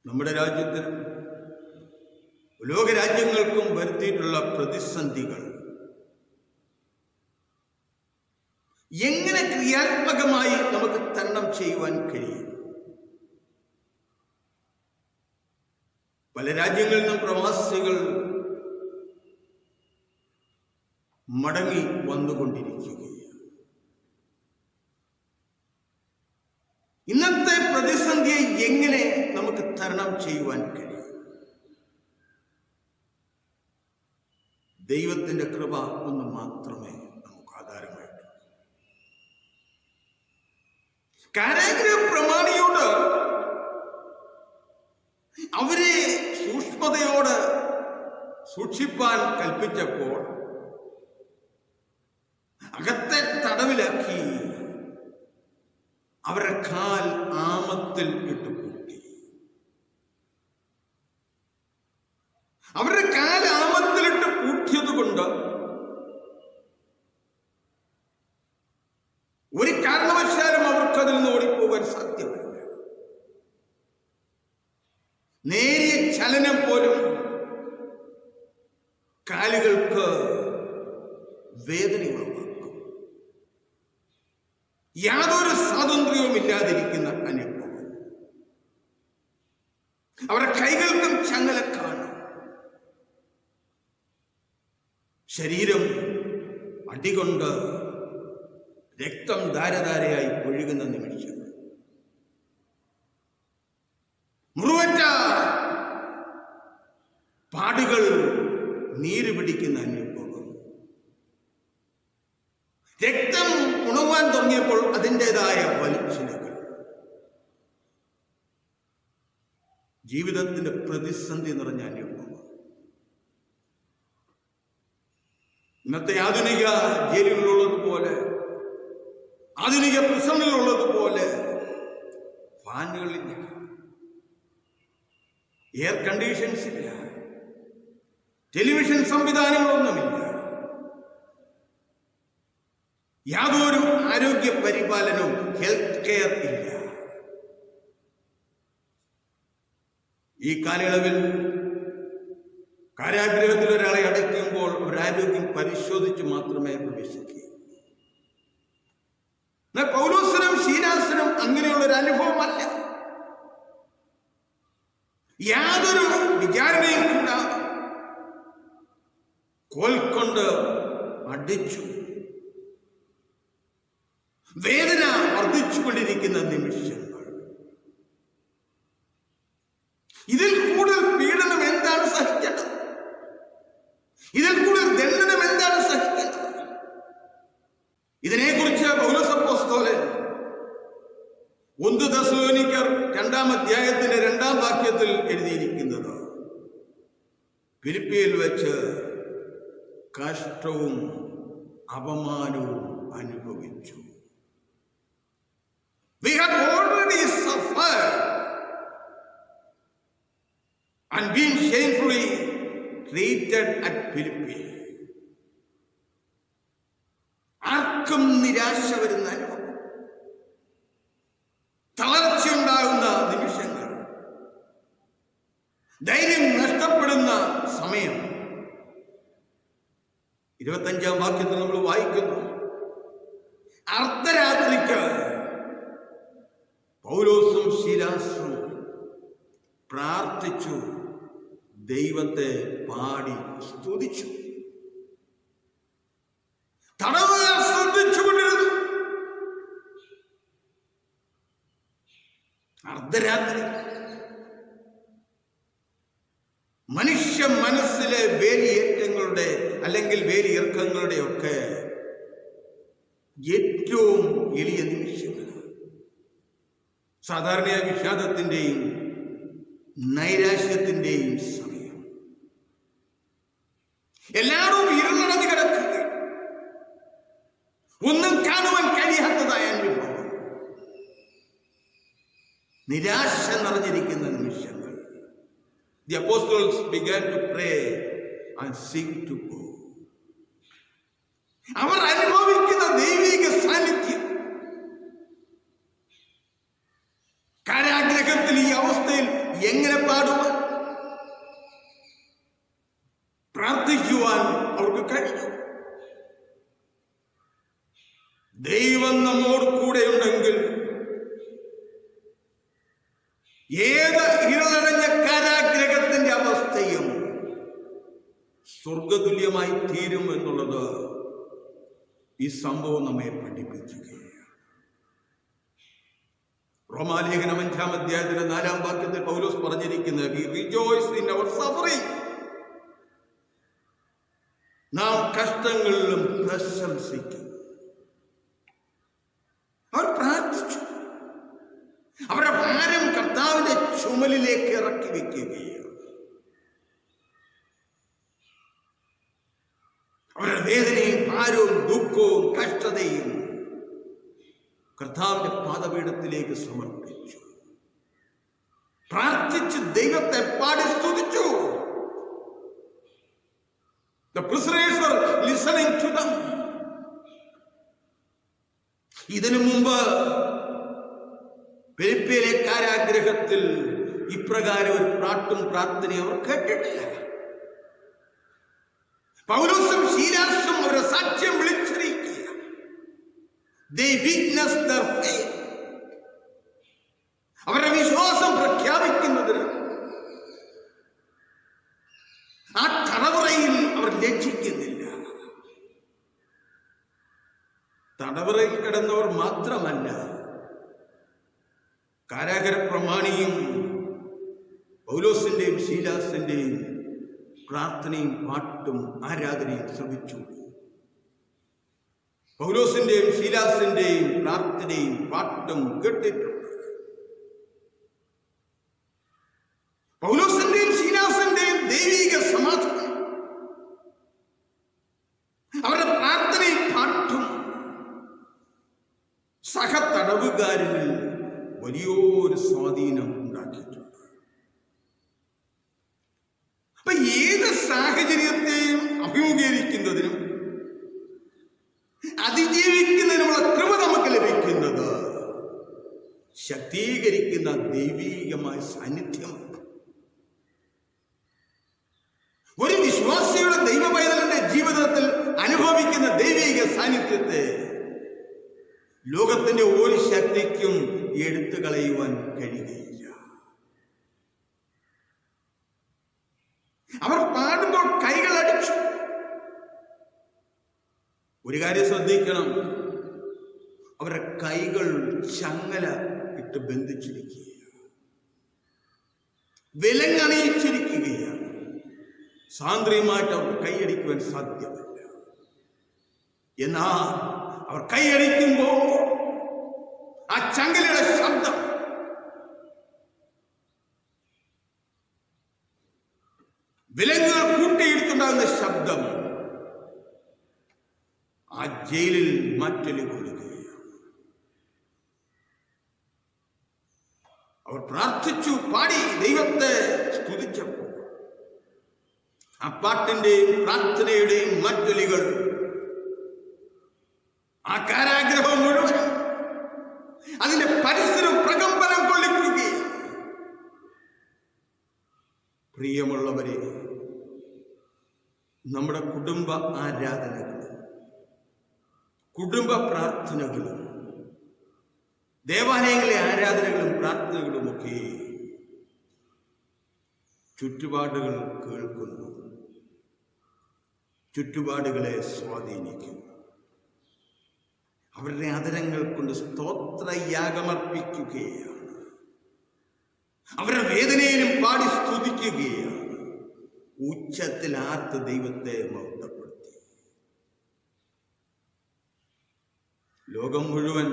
നമ്മുടെ രാജ്യത്തിനും ലോകരാജ്യങ്ങൾക്കും വരുത്തിയിട്ടുള്ള പ്രതിസന്ധികൾ എങ്ങനെ ക്രിയാത്മകമായി നമുക്ക് തരണം ചെയ്യുവാൻ കഴിയും? പല രാജ്യങ്ങളിൽ നിന്നും പ്രവാസികൾ മടങ്ങി വന്നുകൊണ്ടിരിക്കുകയാണ്. ഇന്നത്തെ പ്രതിസന്ധിയെ എങ്ങനെ നമുക്ക് തരണം ചെയ്യുവാൻ കഴിയും? ദൈവത്തിന്റെ കൃപ ഒന്ന് മാത്രമേ നമുക്ക് ആധാരമായിട്ടുള്ളൂ. കാരാഗ്രഹ പ്രമാണിയോട് അവരെ സൂക്ഷ്മതയോട് സൂക്ഷിപ്പാൻ കൽപ്പിച്ചപ്പോൾ അകത്തെ തടവിലാക്കി അവരുടെ കാൽ ആമത്തിൽ ഇട്ടുപൂട്ടി. അവരുടെ കാൽ ആമത്തിലിട്ട് പൂട്ടിയത് കൊണ്ട് ഒരു കാരണവശാലും അവർക്ക് അതിൽ നിന്ന് ഓടിപ്പോകാൻ സാധ്യമല്ല. നേരിയ ചലനം പോലും കാലുകൾക്ക് വേദനയുളവാക്കും. യാതൊരു സ്വാതന്ത്ര്യവും ഇല്ലാതിരിക്കുന്ന അനുഭവം. അവരുടെ കൈകൾക്കും ചങ്ങല കാണും. ശരീരം അടികൊണ്ട് രക്തം ധാരധാരയായി ഒഴുകുന്ന നിമിഷം, മുറിവറ്റ പാടുകൾ നീര് പിടിക്കുന്ന അനുഭവം. രക്തം ഉണങ്ങാൻ തുടങ്ങിയപ്പോൾ അതിൻ്റെതായ വലിച്ചിലുകൾ. ജീവിതത്തിന്റെ പ്രതിസന്ധി നിറഞ്ഞ അനുഭവം. ഇന്നത്തെ ആധുനിക ജയിലുകളിലുള്ളതുപോലെ, ആധുനിക പ്രിസണിലുള്ളതുപോലെ ഫാനുകളില്ല, എയർ കണ്ടീഷൻസ് ഇല്ല, ടെലിവിഷൻ സംവിധാനങ്ങളൊന്നുമില്ല, യാതൊരു ആരോഗ്യ പരിപാലനവും, ഹെൽത്ത് കെയർ ഇല്ല. ഈ കാലയളവിൽ കാരാഗ്രഹത്തിൽ ഒരാളെ അടയ്ക്കുമ്പോൾ ഒരാരോഗ്യം പരിശോധിച്ച് മാത്രമേ പ്രവേശിക്കൂ. പൗലോസിനും ശീലാസിനും അങ്ങനെയുള്ള ഒരു അനുഭവമല്ല. യാതൊരു വിചാരണയും കൂടാതെ കോൽ കൊണ്ട് അടിച്ചു. വേദന വർദ്ധിച്ചുകൊണ്ടിരിക്കുന്ന നിമിഷങ്ങൾ. ഇതിൽ കൂടുതൽ പീഡനം എന്താണ് സഹിക്കേണ്ടത്? ഇതിൽ കൂടുതൽ ദണ്ഡനം എന്താണ് സഹിക്കേണ്ടത്? ഇതിനെക്കുറിച്ച് പൗലോസ് അപ്പോസ്തലൻ 1 തെസ്സലോനിക്കർ 2-ാം അധ്യായത്തിന്റെ 2-ാം വാക്യത്തിൽ എഴുതിയിരിക്കുന്നത്, ഫിലിപ്പിയിൽ വെച്ച് കഷ്ടവും അപമാനവും അനുഭവിച്ചു. We have already suffered and been shamefully treated at Philippi. ആർക്കും നിരാശ വരുന്ന അനുഭവം, തളർച്ചയുണ്ടാകുന്ന നിമിഷങ്ങൾ, ധൈര്യം നഷ്ടപ്പെടുന്ന സമയം. 25-ാം വാക്യത്തിൽ നമ്മൾ വായിക്കുന്നു, അർദ്ധരാത്രിക്ക് പൗലോസും ശീലാസും പ്രാർത്ഥിച്ചു, ദൈവത്തെ പാടി സ്തുതിച്ചു. തടവുകാർ ശ്രദ്ധിച്ചുകൊണ്ടിരുന്നു. അർദ്ധരാത്രി മനുഷ്യ മനസ്സിലെ വേലിയേറ്റങ്ങളുടെ അല്ലെങ്കിൽ വേലിയിറക്കങ്ങളുടെ ഒക്കെ ഏറ്റവും എളിയ നിമിഷങ്ങൾ. സാധാരണ വിഷാദത്തിന്റെയും നൈരാശ്യത്തിന്റെയും സമയം. എല്ലാവരും ഇരുളടഞ്ഞു കിടക്കുക. നിരാശ നിറഞ്ഞിരിക്കുന്ന നിമിഷങ്ങൾ. The apostles began to pray and sing to God. അവർ അനുഭവിക്കുന്ന ദൈവിക സാന്നിധ്യം, കാരാഗ്രഹത്തിൽ ഈ അവസ്ഥയിൽ എങ്ങനെ പാടുവാൻ, പ്രാർത്ഥിക്കുവാൻ അവർക്ക് കഴിഞ്ഞു. ദൈവം നമ്മോട് കൂടെയുണ്ടെങ്കിൽ ഏത് ഇരുളടഞ്ഞ കാരാഗ്രഹത്തിന്റെ അവസ്ഥയും സ്വർഗതുല്യമായി തീരും എന്നുള്ളത് ഈ സംഭവം നമ്മെ പഠിപ്പിക്കുകയാണ്. റോമാലേഖനം 5-ാം അധ്യായത്തിന്റെ 4-ാം വാക്യത്തിൽ പൗലോസ് പറഞ്ഞിരിക്കുന്നത്, We rejoice in our suffering. നാം കഷ്ടങ്ങളിലും പ്രശംസിക്കും. അവർ പ്രാർത്ഥിച്ചു. അവരുടെ ഭാരം കർത്താവിന്റെ ചുമലിലേക്ക് ഇറക്കി വെക്കുകയാണ്. അവരുടെ വേദനയും ഭാരവും ദുഃഖവും കഷ്ടതയും കർത്താവിന്റെ പാദപീഠത്തിലേക്ക് സമർപ്പിച്ചു. പ്രാർത്ഥിച്ച് ദൈവത്തെ പാടി സ്തുതിച്ചു. The prisoners were listening to them. ഇതിനു മുമ്പ് ഫിലിപ്പിയിലെ കാരാഗ്രഹത്തിൽ ഇപ്രകാരം ഒരു പാട്ടും പ്രാർത്ഥനയും അവർ കേട്ടിട്ടില്ല. പൗലോസും ശീലാസും അവരുടെ സാക്ഷ്യം വിളിച്ചിരിക്കുക. They witnessed their faith. അവരുടെ വിശ്വാസം പ്രഖ്യാപിക്കുന്നതിന് ആ തടവറയിൽ അവർ ലജ്ജിക്കുന്നില്ല. തടവറയിൽ കിടന്നവർ മാത്രമല്ല, കാരാഗര പ്രമാണിയും പൗലോസിന്റെയും ശീലാസിന്റെയും പ്രാർത്ഥനയും പാട്ടും ആരാധനയും ശ്രമിച്ചു. പൗലോസിന്റെയും ശീലാസിന്റെയും പ്രാർത്ഥനയും പാട്ടും കേട്ടിട്ടുണ്ട്. പൗലോസിന്റെയും ശീലാസിന്റെയും ദൈവിക സമാധാനം, അവരുടെ പ്രാർത്ഥനയും പാട്ടും സഹതടവുകാരിൽ വലിയൊരു സ്വാധീനം ഉണ്ടാക്കിയിട്ടുണ്ട്. അപ്പൊ ഏത് സാഹചര്യത്തെയും അഭിമുഖീകരിക്കുന്നതിനും അതിജീവിക്കുന്നതിനുമുള്ള കൃപ നമുക്ക് ലഭിക്കുന്നത് ശക്തീകരിക്കുന്ന ദൈവീകമായ സാന്നിധ്യമാണ്. ഒരു വിശ്വാസിയുടെ ദൈവ പൈതലിന്റെ ജീവിതത്തിൽ അനുഭവിക്കുന്ന ദൈവീക സാന്നിധ്യത്തെ ലോകത്തിന്റെ ഒരു ശക്തിക്കും എടുത്തു കളയുവാൻ കഴിയുകയില്ല. അവർ പാടുമ്പോൾ കൈകൾ അടിച്ചു. ഒരു കാര്യം ശ്രദ്ധിക്കണം, അവരുടെ കൈകൾ ചങ്ങല ഇട്ട് ബന്ധിച്ചിരിക്കുകയാണ്, വിലങ്ങണിയിച്ചിരിക്കുകയാണ്. സാന്ദ്രിയമായിട്ട് അവർക്ക് കൈയടിക്കുവാൻ സാധ്യമല്ല. എന്നാൽ അവർ കൈയടിക്കുമ്പോൾ ആ ചങ്ങലയുടെ ശബ്ദം വിലങ്ങുകൾ കൂട്ടിയിടുന്നുണ്ടാകുന്ന ശബ്ദം ആ ജയിലിൽ മാറ്റൊലി കൊള്ളുകയാണ്. അവർ പ്രാർത്ഥിച്ചു, പാടി ദൈവത്തെ സ്തുതിച്ചപ്പോൾ ആ പാട്ടിന്റെയും പ്രാർത്ഥനയുടെയും മാറ്റൊലികൾ ആ കാരാഗ്രഹം മുഴുവൻ അതിന്റെ പരിസരം പ്രകമ്പനം കൊള്ളിക്കുകയും. പ്രിയമുള്ളവരെ, നമ്മുടെ കുടുംബ ആരാധനകളും കുടുംബ പ്രാർത്ഥനകളും ദേവാലയങ്ങളിലെ ആരാധനകളും പ്രാർത്ഥനകളുമൊക്കെ ചുറ്റുപാടുകൾ കേൾക്കുന്നു, ചുറ്റുപാടുകളെ സ്വാധീനിക്കുന്നു. അവരുടെ ആദരങ്ങൾ കൊണ്ട് സ്തോത്രയാഗമർപ്പിക്കുകയാണ്. അവരുടെ വേദനയിലും പാടി സ്തുതിക്കുകയാണ്. ഉച്ചത്തിൽ ആർത്ത് ദൈവത്തെ മഹത്വപ്പെടുത്തി. ലോകം മുഴുവൻ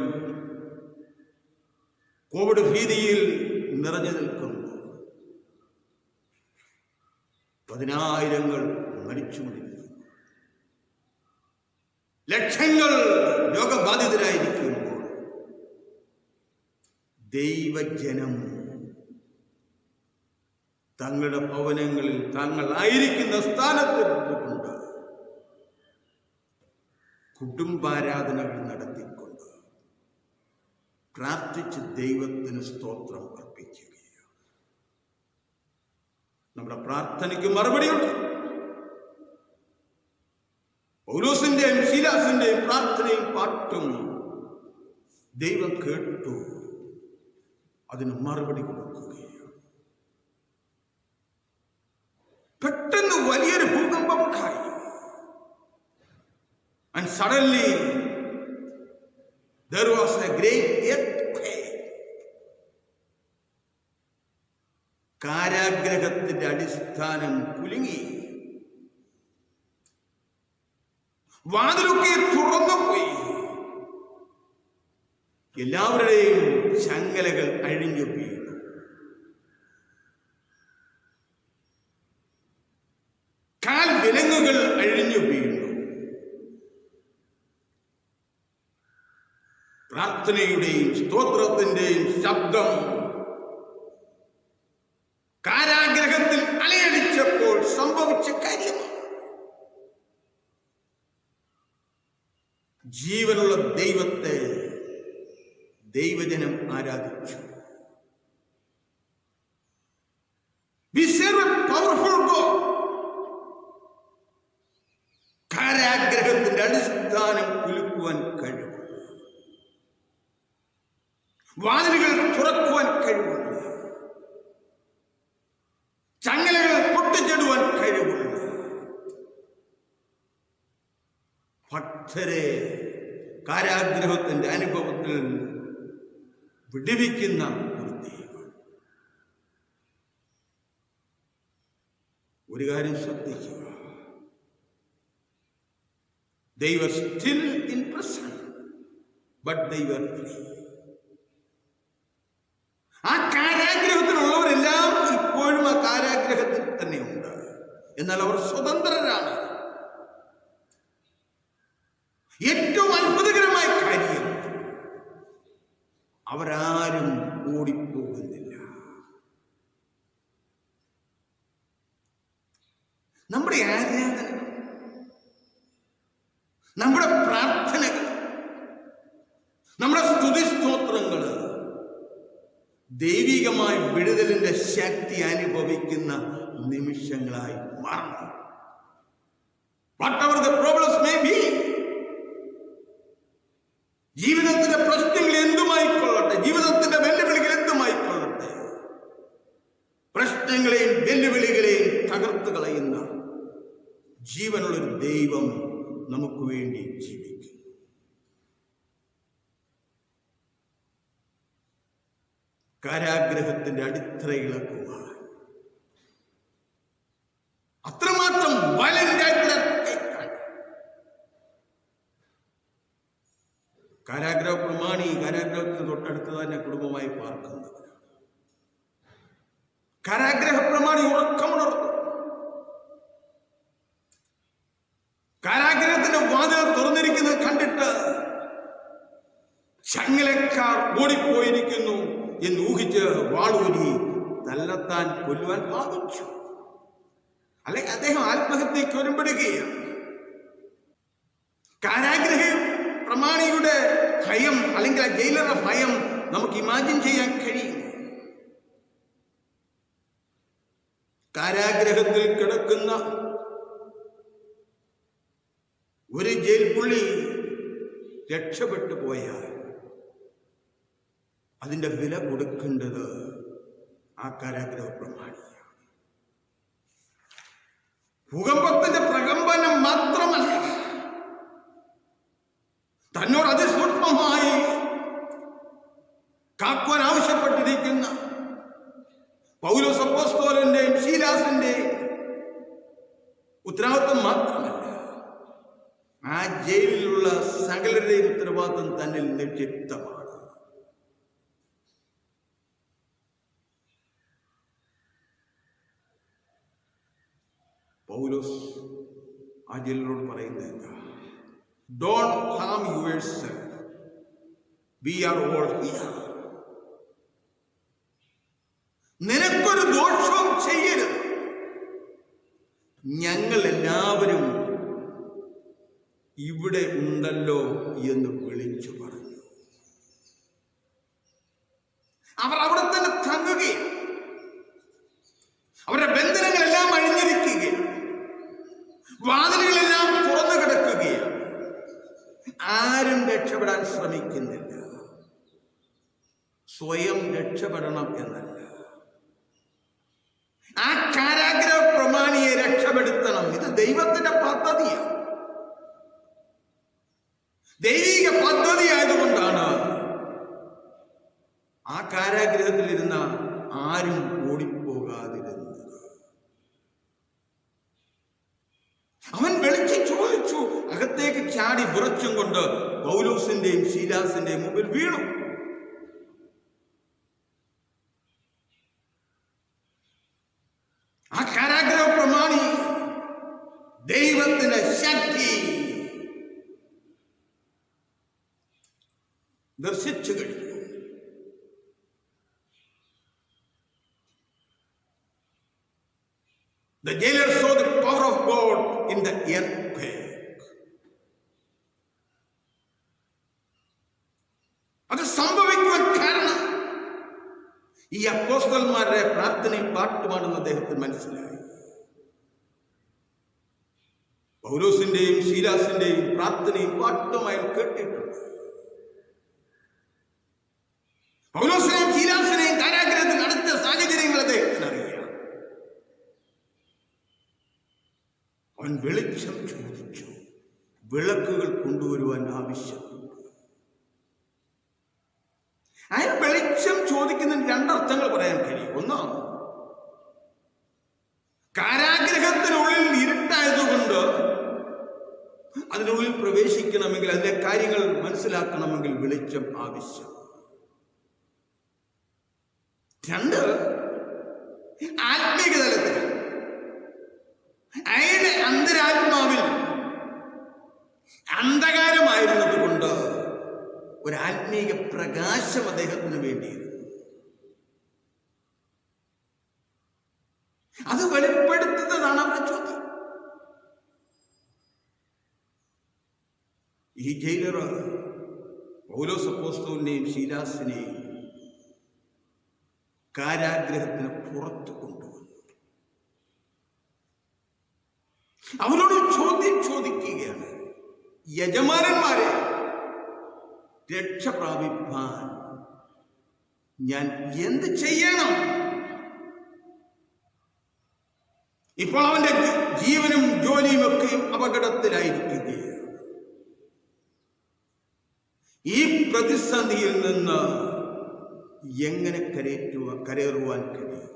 കോവിഡ് ഭീതിയിൽ നിറഞ്ഞു നിൽക്കുന്നു. പതിനായിരങ്ങൾ മരിച്ചുകൊണ്ടിരിക്കുന്നു. ലക്ഷങ്ങൾ രോഗബാധിതരായിരിക്കുമ്പോൾ ദൈവജനം തങ്ങളുടെ ഭവനങ്ങളിൽ തങ്ങൾ ആയിരിക്കുന്ന സ്ഥാനത്ത് കൊണ്ട് കുടുംബാരാധനകൾ നടത്തിക്കൊണ്ട് പ്രാർത്ഥിച്ച് ദൈവത്തിന് സ്തോത്രം അർപ്പിക്കുകയാണ്. നമ്മുടെ പ്രാർത്ഥനയ്ക്ക് മറുപടിയുണ്ട്. പൗലോസിന്റെയും ശീലാസിന്റെയും പ്രാർത്ഥനയും പാട്ടും ദൈവം കേട്ടു, അതിന് മറുപടി കൊടുക്കുകയാണ്. പെട്ടെന്ന് വലിയൊരു ഭൂകമ്പം ഉണ്ടായി. And suddenly there was a great earthquake. കാരാഗ്രഹത്തിന്റെ അടിസ്ഥാനം കുലുങ്ങി. വാതിലൊക്കെ തുറന്നുപോയി. എല്ലാവരുടെയും ചങ്ങലകൾ അഴിഞ്ഞു വീണു. കാൽ വിലങ്ങുകൾ അഴിഞ്ഞു വീണു. പ്രാർത്ഥനയുടെയും സ്തോത്രത്തിന്റെയും ശബ്ദം കാരാഗ്രഹത്തിൽ അലയടിച്ചപ്പോൾ സംഭവിച്ച കാര്യമാണ്. ജീവനുള്ള ദൈവത്തെ ദൈവജനം ആരാധിച്ചു. We serve a powerful God. കാരാഗ്രഹത്തിന്റെ അടിസ്ഥാനം കുലുക്കുവാൻ കഴിവും, വാതിലുകൾ തുറക്കുവാൻ കഴിവുണ്ട്, ചങ്ങലകൾ പൊട്ടിച്ചിടുവാൻ കഴിവുണ്ട്. ഭക്തരെ കാരാഗ്രഹത്തിന്റെ അനുഭവത്തിൽ വിടുവിക്കുന്ന ഒരു ദൈവം. ഒരു കാര്യം ശ്രദ്ധിക്കുക, they were still in prison but they were free. ആ കാരാഗ്രഹത്തിലുള്ളവരെല്ലാം ഇപ്പോഴും ആ കാരാഗ്രഹത്തിൽ തന്നെയുണ്ട്, എന്നാൽ അവർ സ്വതന്ത്രരാണ്. ഏറ്റവും അത്ഭുതകരമായ കാര്യം, അവരാരും ഓടിപ്പോകുന്നില്ല. നമ്മുടെ ആരാധന, നമ്മുടെ പ്രാർത്ഥനകൾ, നമ്മുടെ സ്തുതിസ്തോത്രങ്ങൾ ദൈവികമായ വിടുതലിന്റെ ശക്തി അനുഭവിക്കുന്ന നിമിഷങ്ങളായി മാറണം. Whatever the problems may be, ജീവിതത്തിന്റെ പ്രശ്നങ്ങൾ എന്തുമായിക്കൊള്ളട്ടെ, ജീവിതത്തിന്റെ വെല്ലുവിളികൾ എന്തുമായിക്കൊള്ളട്ടെ, പ്രശ്നങ്ങളെയും വെല്ലുവിളികളെയും തകർത്ത് കളയുന്ന ജീവനുള്ളൊരു ദൈവം നമുക്ക് വേണ്ടി ജീവിക്കും. കാരാഗ്രഹത്തിന്റെ അടിത്തറയിളക്കുവാൻ അത്രമാത്രം വയലന്റായിട്ടുള്ള കാരാഗ്രഹ പ്രമാണി കാരാഗ്രഹത്തിന് തൊട്ടടുത്ത് തന്നെ കുടുംബമായി പാർക്കുന്നവരാണ്. കാരാഗ്രഹ പ്രമാണി ഉറക്കമുണർന്നു. കാരാഗ്രഹത്തിന്റെ വാതിൽ തുറന്നിരിക്കുന്നത് കണ്ടിട്ട് ചങ്ങലക്കാർ ഓടിപ്പോയിരിക്കുന്നു എന്ന് ഊഹിച്ച് വാളൂരി തന്നെത്താൻ കൊല്ലുവാൻ ഭാവിച്ചു. അല്ലെങ്കിൽ അദ്ദേഹം ആത്മഹത്യയ്ക്ക് ഒരുമ്പെടുകയാണ്. കാരാഗ്രഹ പ്രമാണിയുടെ ഭയം അല്ലെങ്കിൽ ആ ജയിലറുടെ ഭയം നമുക്ക് ഇമാജിൻ ചെയ്യാൻ കഴിയും. കാരാഗ്രഹത്തിൽ കിടക്കുന്ന ഒരു ജയിൽ പുള്ളി രക്ഷപ്പെട്ടു പോയാൽ അതിന്റെ വില കൊടുക്കേണ്ടത് ആ കാരാഗ്രഹ പ്രമാണിയാണ്. ഭൂകമ്പത്തിന്റെ പ്രകമ്പനം മാത്രമല്ല, തന്നോട് അതിസൂക്ഷ്മമായി കാക്കുവാൻ ആവശ്യപ്പെട്ടിരിക്കുന്ന പൗലോസ് അപ്പോസ്തലന്റെയും ശീലാസിന്റെയും ഉത്തരവാദിത്വം മാത്രമല്ല, ആ ജയിലിലുള്ള സകലരുടെയും ഉത്തരവാദിത്വം തന്നിൽ നിക്ഷിപ്തമാണ്. പൗലോസ് ആ ജയിലിനോട് പറയുന്നത്, don't harm yourself, we are all here. നിനക്കൊരു ദോഷവും ചെയ്യരുത്. ഞങ്ങൾ എല്ലാവരും ഇവിടെ ഉണ്ടല്ലോ എന്ന് വിളിച്ചു പറഞ്ഞു. അവർ അവിടെ തന്നെ തങ്ങുകയാണ്. അവരുടെ ബന്ധനങ്ങളെല്ലാം അഴിഞ്ഞിരിക്കുകയാണ്. വാതിലുകളെല്ലാം തുറന്നു കിടക്കുകയാണ്. ആരും രക്ഷപ്പെടാൻ ശ്രമിക്കുന്നില്ല. സ്വയം രക്ഷപ്പെടണം എന്നല്ല, ആ കാരാഗ്രഹ പ്രമാണിയെ രക്ഷപ്പെടുത്തണം. ഇത് ദൈവത്തിന്റെ പദ്ധതിയാണ്. ദൈവിക പദ്ധതി ആയതുകൊണ്ടാണ് ആ കാരാഗ്രഹത്തിലിരുന്ന ആരും ഓടിപ്പോകാതിരുന്നത്. അവൻ വിളിച്ചു ചോദിച്ചു. അകത്തേക്ക് ചാടി വിറച്ചും കൊണ്ട് പൗലോസിന്റെയും ശീലാസിന്റെയും മുമ്പിൽ വീണു. ആ കാരാഗ്രഹ പ്രമാണി ദൈവത്തിന്റെ ശക്തി ദർശിച്ചു കഴിഞ്ഞു. The jailer saw the power of God in the earthquake. അത് സംഭവിക്കുവാൻ കാരണം ഈ അപ്പോസ്തലന്മാരുടെ പ്രാർത്ഥനയും പാട്ടുമാണെന്ന് അദ്ദേഹത്തിന് മനസ്സിലായി. പൗലോസിന്റെയും ശീലാസിന്റെയും പ്രാർത്ഥനയും പാട്ടുമായി കേട്ടിട്ടുണ്ട്. പൗലോസിനെയും ശീലാസിനെയും കാരാഗ്രഹത്തിൽ നടത്തിയ സാഹചര്യങ്ങൾ അദ്ദേഹത്തിന് അറിയാം. അവൻ വെളിച്ചം ചോദിച്ചു. വിളക്കുകൾ കൊണ്ടുവരുവാൻ ആവശ്യമുണ്ട്. അയാൾ വെളിച്ചം ചോദിക്കുന്നതിന് രണ്ടർത്ഥങ്ങൾ പറയാൻ കഴിയും. ഒന്നാണ്, കാരാഗ്രഹത്തിനുള്ളിൽ ഇരുട്ടായതുകൊണ്ട് അതിനുള്ളിൽ പ്രവേശിക്കണമെങ്കിൽ, അതിലെ കാര്യങ്ങൾ മനസ്സിലാക്കണമെങ്കിൽ വെളിച്ചം ആവശ്യം. രണ്ട്, ആത്മീക തലത്തിൽ അയാളുടെ അന്തരാത്മാവിൽ അന്ധകാരമായിരുന്നത് കൊണ്ട് ഒരു ആത്മീക പ്രകാശം അദ്ദേഹത്തിന് വേണ്ടിയിരുന്നു. അത് വെളിപ്പെടുത്തുന്നതാണ് അവരുടെ ചോദ്യം. ഈ ജയിലർ പൗലോസ് അപ്പോസ്തലനെയും ശീലാസിനെയും കാരാഗ്രഹത്തിന് പുറത്തു കൊണ്ടുവന്നു. അവരോട് ചോദ്യം ചോദിക്കുകയാണ്. യജമാനന്മാരെ, രക്ഷ പ്രാപിപ്പാൻ ഞാൻ എന്ത് ചെയ്യണം? ഇപ്പോൾ അവന്റെ ജീവനും ജോലിയും ഒക്കെയും അപകടത്തിലായിരിക്കുകയാണ്. ഈ പ്രതിസന്ധിയിൽ നിന്ന് എങ്ങനെ കരേറുവാൻ കഴിയും?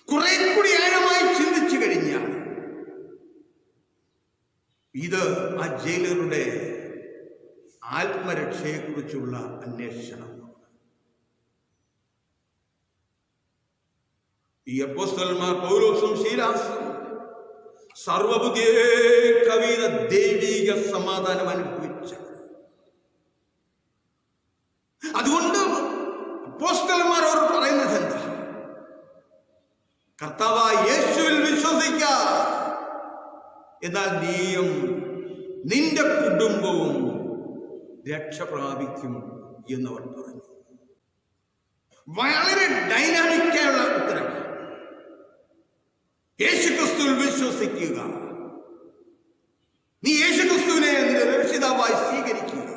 കുറെ കൂടി ആഴമായി ചിന്തിച്ചു കഴിഞ്ഞാൽ ഇത് ആ ജയിലറുടെ ആത്മരക്ഷയെക്കുറിച്ചുള്ള അന്വേഷണമാണ്. ഈ അപ്പോസ്തലന്മാർ പൗലോസും ശീലാസും സർവബുദ്ധിയെ കവിയുന്ന ദൈവിക സമാധാനം അനുഭവിച്ചു. അതുകൊണ്ട് അപ്പോസ്തലന്മാർ അവർ പറയുന്നത് എന്താ? കർത്താവായ യേശുവിൽ വിശ്വസിക്ക, എന്നാൽ നീയും നിന്റെ കുടുംബവും രക്ഷ പ്രാപിക്കും എന്നവർ പറഞ്ഞു. വളരെ ഡൈനാമിക്കായുള്ള ഉത്തരം. യേശുക്രിസ്തുവിൽ വിശ്വസിക്കുക, നീ യേശുക്രിസ്തുവിനെ നിന്റെ രക്ഷിതാവായി സ്വീകരിക്കുക.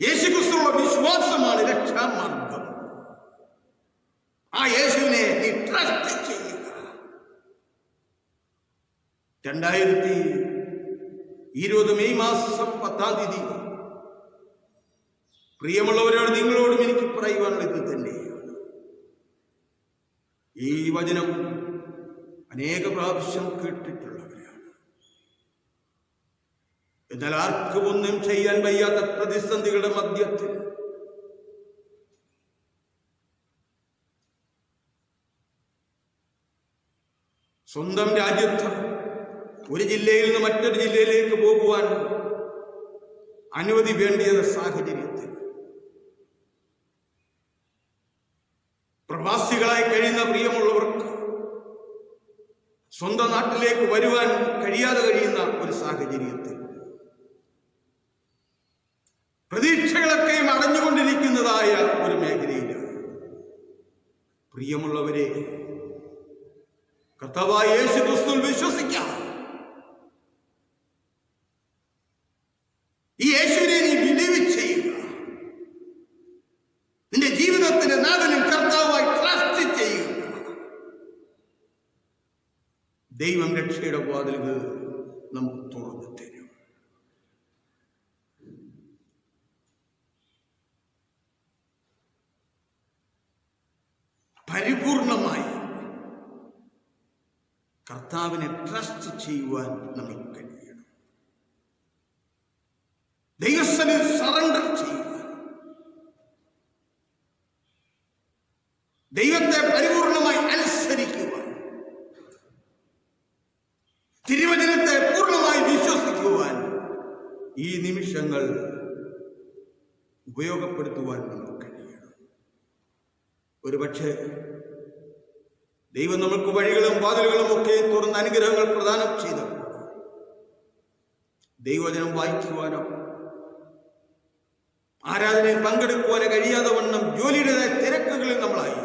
യേശുക്രിസ്തുവിലുള്ള വിശ്വാസമാണ് രക്ഷാമാർഗം. ആ യേശുവിനെ നീ ട്രസ്റ്റ് ചെയ്യുക. 2020 മെയ് മാസം 10-ാം തീയതി പ്രിയമുള്ളവരോട് നിങ്ങളോടും എനിക്ക് പറയുവാനുള്ളത് തന്നെയാണ്. ഈ വചനം അനേക പ്രാവശ്യം കേട്ടിട്ടുള്ളവരാണ്. എന്നാൽ ആർക്കും ഒന്നും ചെയ്യാൻ വയ്യാത്ത പ്രതിസന്ധികളുടെ മധ്യത്തിൽ സ്വന്തം രാജ്യത്ത് ഒരു ജില്ലയിൽ നിന്ന് മറ്റൊരു ജില്ലയിലേക്ക് പോകുവാൻ അനുമതി വേണ്ടിയ സാഹചര്യത്തിൽ പ്രവാസികളായി കഴിയുന്ന പ്രിയമുള്ളവർക്ക് സ്വന്തം നാട്ടിലേക്ക് വരുവാൻ കഴിയാതെ കഴിയുന്ന ഒരു സാഹചര്യത്തിൽ പ്രതീക്ഷകളൊക്കെയും അടഞ്ഞുകൊണ്ടിരിക്കുന്നതായ ഒരു മേഖലയിൽ പ്രിയമുള്ളവരെ, കർത്താവായ യേശു ക്രിസ്തുവിൽ വിശ്വസിക്കാം. ഈ യേശുവിനെ നീ ബിലീവ് ചെയ്യുക. നിന്റെ ജീവിതത്തിന്റെ നാഥനും കർത്താവായി ട്രസ്റ്റ് ചെയ്യുക. ദൈവം രക്ഷയുടെ വാതിലുകൾ നമുക്ക് തുറന്നു തരും. പരിപൂർണമായി കർത്താവിനെ ട്രസ്റ്റ് ചെയ്യുവാൻ നമുക്ക് കഴിയണം. ദൈവത്തിന് സറണ്ടർ ചെയ്യുക. ദൈവത്തെ പരിപൂർണമായി അനുസരിക്കുവാൻ, തിരുവചനത്തെ പൂർണ്ണമായി വിശ്വസിക്കുവാൻ ഈ നിമിഷങ്ങൾ ഉപയോഗപ്പെടുത്തുവാൻ നമുക്ക് കഴിയണം. ഒരുപക്ഷെ ദൈവം നമുക്ക് വഴികളും വാതിലുകളും ഒക്കെ തുറന്ന് അനുഗ്രഹങ്ങൾ പ്രദാനം ചെയ്തപ്പോൾ ദൈവവചനം വായിക്കുവാനോ ആരാധനയിൽ പങ്കെടുക്കുവാനോ കഴിയാതെ വണ്ണം ജോലിയുടേതായ തിരക്കുകളിൽ നമ്മളായി.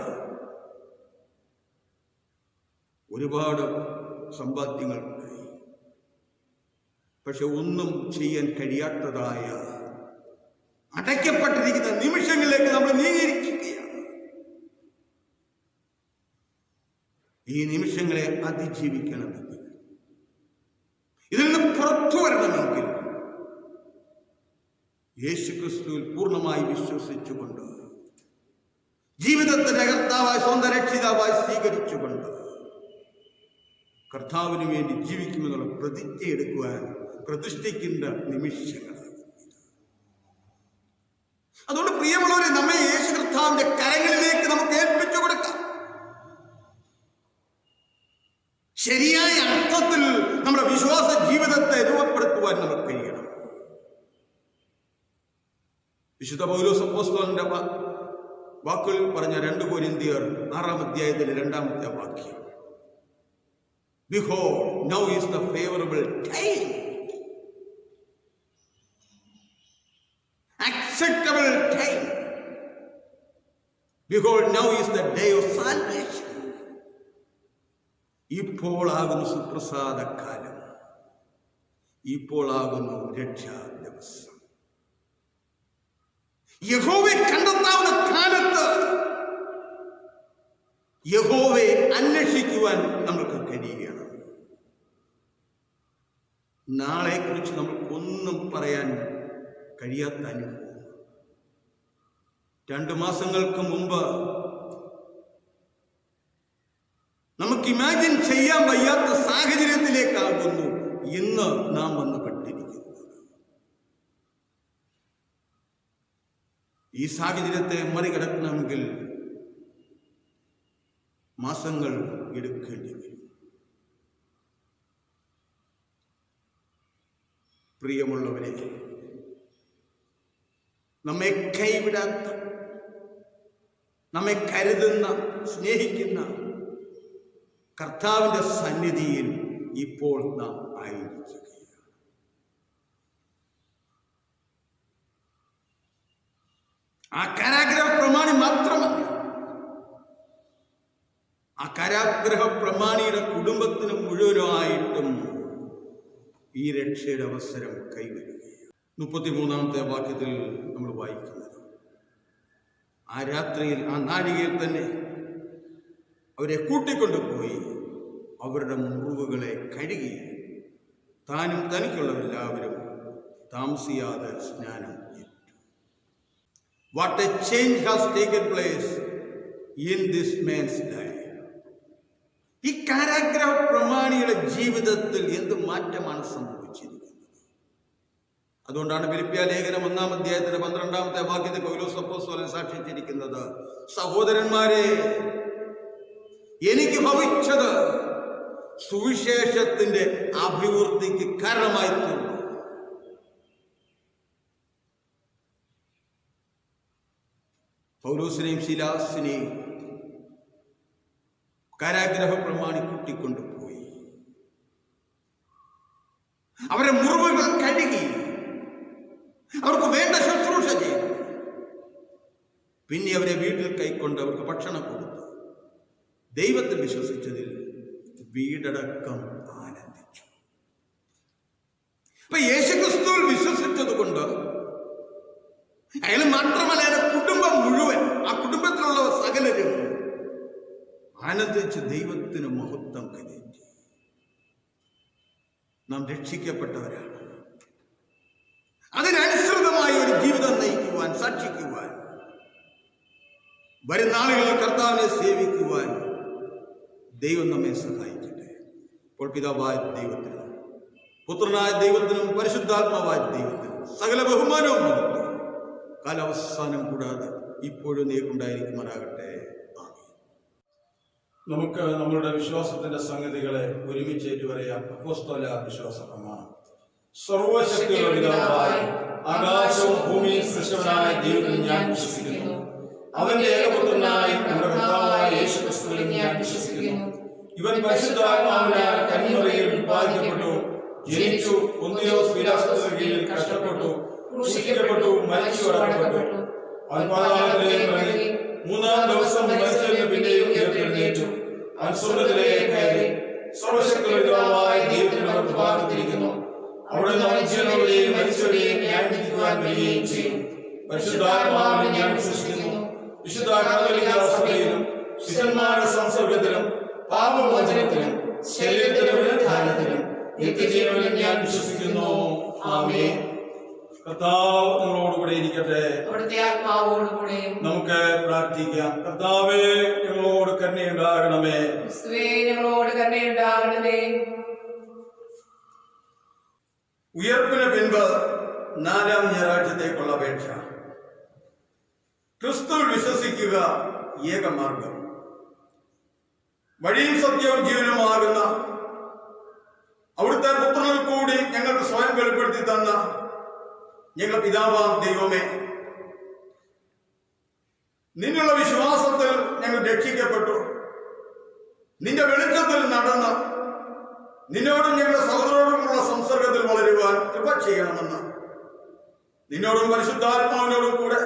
ഒരുപാട് സമ്പാദ്യങ്ങൾ ഉണ്ടായി. പക്ഷെ ഒന്നും ചെയ്യാൻ കഴിയാത്തതായ അടയ്ക്കപ്പെട്ടിരിക്കുന്ന നിമിഷങ്ങളിലേക്ക് നമ്മൾ നീങ്ങിയിരിക്കുകയാണ്. ഈ നിമിഷങ്ങളെ അതിജീവിക്കണമെങ്കിൽ, ഇതിൽ നിന്ന് പുറത്തു വരണമെങ്കിൽ യേശുക്രിസ്തുവിൽ പൂർണ്ണമായി വിശ്വസിച്ചുകൊണ്ട്, ജീവിതത്തിന്റെ കർത്താവായി സ്വന്തം രക്ഷിതാവായി സ്വീകരിച്ചുകൊണ്ട് കർത്താവിന് വേണ്ടി ജീവിക്കുമെന്നുള്ള പ്രതിജ്ഞ എടുക്കുവാൻ പ്രതിഷ്ഠിക്കുന്ന നിമിഷങ്ങൾ. അതുകൊണ്ട് പ്രിയമുള്ളവരെ, നമ്മെ യേശു കർത്താവിന്റെ കരങ്ങളിലേക്ക് നമുക്ക് ഏൽപ്പിച്ചു കൊടുക്കാം. ശരിയായ അർത്ഥത്തിൽ നമ്മുടെ വിശ്വാസ ജീവിതത്തെ രൂപപ്പെടുത്തുവാൻ നമുക്ക് കഴിയണം. വിശുദ്ധ പൗലോസ് അപ്പോസ്തലന്റെ വാക്കുകൾ പറഞ്ഞ 2 കൊരിന്ത്യർ 6-ാം അധ്യായത്തിലെ 2-ാമത്തെ വാക്യം, Behold, now is the favorable time, acceptable time. Behold, now is the day of salvation. ഇപ്പോളാകുന്നു സുപ്രസാദക്കാലം, ഇപ്പോളാകുന്നു രക്ഷാ ദിവസം. യഹോവയെ കണ്ടെത്താവുന്ന കാലത്ത് യഹോവയെ അന്വേഷിക്കുവാൻ നമുക്ക് കഴിയണം. നാളെക്കുറിച്ച് നമുക്കൊന്നും പറയാൻ കഴിയാത്ത അനുഭവം. 2 മാസങ്ങൾക്ക് മുമ്പ് നമുക്ക് ഇമാജിൻ ചെയ്യാൻ വയ്യാത്ത സാഹചര്യത്തിലേക്കാകുന്നു ഇന്ന് നാം വന്നുപെട്ടിരിക്കുന്നത്. ഈ സാഹചര്യത്തെ മറികടക്കണമെങ്കിൽ മാസങ്ങൾ എടുക്കേണ്ടി വരും. പ്രിയമുള്ളവരെ, നമ്മെ കൈവിടാത്ത, നമ്മെ കരുതുന്ന, സ്നേഹിക്കുന്ന കർത്താവിന്റെ സന്നിധിയിൽ ഇപ്പോൾ നാം ആയിരിക്കുകയാണ്. ആ കാരാഗ്രഹ പ്രമാണി മാത്രമല്ല, ആ കാരാഗ്രഹ പ്രമാണിയുടെ കുടുംബത്തിന് മുഴുവനായിട്ടും ഈ രക്ഷയുടെ അവസരം കൈവരുകയാണ്. 33-ാമത്തെ വാക്യത്തിൽ നമ്മൾ വായിക്കുന്നത്, ആ രാത്രിയിൽ, ആ നാഴികയിൽ തന്നെ അവരെ കൂട്ടിക്കൊണ്ടുപോയി അവരുടെ മുറിവുകളെ കഴുകി താനും തനിക്കുള്ളവരെല്ലാവരും താമസിയാതെ സ്നാനം ചെയ്തു. What A change has taken place in this man's life. ഈ കാരാഗ്രഹ പ്രമാണിയുടെ ജീവിതത്തിൽ എന്ത് മാറ്റമാണ് സംഭവിച്ചിരിക്കുന്നത്? അതുകൊണ്ടാണ് ഫിലിപ്പിയ ലേഖനം 1-ാം അധ്യായത്തിന്റെ 12-ാമത്തെ വാക്യത്തിൽ പൗലോസ് അപ്പോസ്തലൻ സാക്ഷിച്ചിരിക്കുന്നത്, സഹോദരന്മാരെ, എനിക്ക് ഭവിച്ചത് സുവിശേഷത്തിന്റെ അഭിവൃദ്ധിക്ക് കാരണമായി തീർന്നു. പൗലോസിനെയും ശീലാസിനെയും കാരാഗ്രഹ പ്രമാണി കൂട്ടിക്കൊണ്ടുപോയി. അവരെ മുറിവുകൾ കഴുകി, അവർക്ക് വേണ്ട ശുശ്രൂഷ ചെയ്തു. പിന്നെ അവരെ വീട്ടിൽ കൈക്കൊണ്ട് അവർക്ക് ഭക്ഷണം കൊടുത്തു. ദൈവത്തിൽ വിശ്വസിച്ചതിൽ വീടടക്കം ആനന്ദിച്ചു. അപ്പൊ യേശുക്രിസ്തുവിൽ വിശ്വസിച്ചത് കൊണ്ട് അയാൾ മാത്രമല്ല, അയാളുടെ കുടുംബം മുഴുവൻ, ആ കുടുംബത്തിലുള്ള സകലരും ആനന്ദിച്ച് ദൈവത്തിന് മഹത്വം കരയറ്റി. നാം രക്ഷിക്കപ്പെട്ടവരാണ്. അതിനനുസൃതമായ ഒരു ജീവിതം നയിക്കുവാൻ, സാക്ഷിക്കുവാൻ, വരും നാളുകളിൽ കർത്താവിനെ സേവിക്കുവാൻ ദൈവം നമ്മെ സഹായിക്കട്ടെ. അപ്പോൾ പിതാവായ ദൈവത്തിനും പുത്രനായ ദൈവത്തിനും പരിശുദ്ധാത്മാവായ ദൈവത്തിനും സകല ബഹുമാനവും നൽകി കാലാവസാനം കൂടാതെ ഇപ്പോഴും നീക്കുണ്ടായിരിക്കുമാറാകട്ടെ. നമുക്ക് നമ്മളുടെ വിശ്വാസത്തിന്റെ സംഗതികളെ ഒരുമിച്ചേറ്റു പറയാം. അപ്പോസ്തല വിശ്വാസ പ്രമാണം. സർവശക്തിയുള്ള പിതാവായ ആകാശവും ഭൂമിയും സൃഷ്ടിച്ചവനായ ദൈവത്തിൽ ഞാൻ വിശ്വസിക്കുന്നു. അവന്റെ ഏകപുത്രനായ നമ്മുടെ കർത്താവായ യേശുക്രിസ്തുവിൽ ഞാൻ വിശ്വസിക്കുന്നു. ഇവൻ പരിശുദ്ധാത്മാവിനാൽ കന്യമറിയിൽ ഉത്പാദിക്കപ്പെട്ടു, ജനിച്ചു, പൊന്തിയോസ് പീലാത്തോസിന്റെ കീഴിൽ കഷ്ടപ്പെട്ടു, ക്രൂശിക്കപ്പെട്ടു, മരിച്ചു അടക്കപ്പെട്ടു. അവൻ പാതാളത്തിലേക്ക് ഇറങ്ങി, മൂന്നാം ദിവസം മരിച്ചതിന് പിന്നെയും ഉയർത്തെഴുന്നേറ്റു. അവൻ സ്വർഗ്ഗത്തിലേക്ക് കയറി, സർവശക്തിയുള്ള പിതാവായ ദൈവത്തിന്റെ വലത്തുഭാഗത്തിരിക്കുന്നു. അവിടെ ജീവനുള്ളവരെയും മരിച്ചവരെയും ന്യായവിധിക്കുവാൻ വരികയും ചെയ്യും. പരിശുദ്ധാത്മാവിൽ ഞാൻ വിശ്വസിക്കുന്നു. വിശുദ്ധ കത്തോലിക്കാ സഭയിലും ശിഷ്യന്മാരുടെ സംസർഗത്തിലും പാപമോചനത്തിലും ശരീരത്തിന്റെ പുനരുത്ഥാനത്തിലും നിത്യജീവനിലും ഞാൻ വിശ്വസിക്കുന്നു. ആമേൻ. കർത്താവ് നിങ്ങളോടുകൂടെ ഇരിക്കട്ടെ. നമുക്ക് പ്രാർത്ഥിക്കാം. കർത്താവേ, ഞങ്ങളോട് കരുണയുണ്ടാകണമേ. ഞങ്ങളോട് കരുണയുണ്ടാകണമേ. ഉയർപ്പിന് പിൻപ് 4-ാം ഞായറാഴ്ചത്തേക്കുള്ള അപേക്ഷ. ക്രിസ്തുവിൽ വിശ്വസിക്കുക ഏകമാർഗം. വഴിയും സത്യവും ജീവനുമാകുന്ന അവിടുത്തെ പുത്രനിൽ കൂടി ഞങ്ങൾക്ക് സ്വയം വെളിപ്പെടുത്തി തന്ന ഞങ്ങളുടെ പിതാവാം ദൈവമേ, നിന്നുള്ള വിശ്വാസത്തിൽ ഞങ്ങൾ രക്ഷിക്കപ്പെട്ടു. നിന്റെ വെളിച്ചത്തിൽ നടന്ന് നിന്നോടും ഞങ്ങളുടെ സഹോദരനോടുമുള്ള സംസർഗത്തിൽ വളരുവാൻ കൃപ ചെയ്യണമെന്ന് നിന്നോടും പരിശുദ്ധാത്മാവിനോടും കൂടെ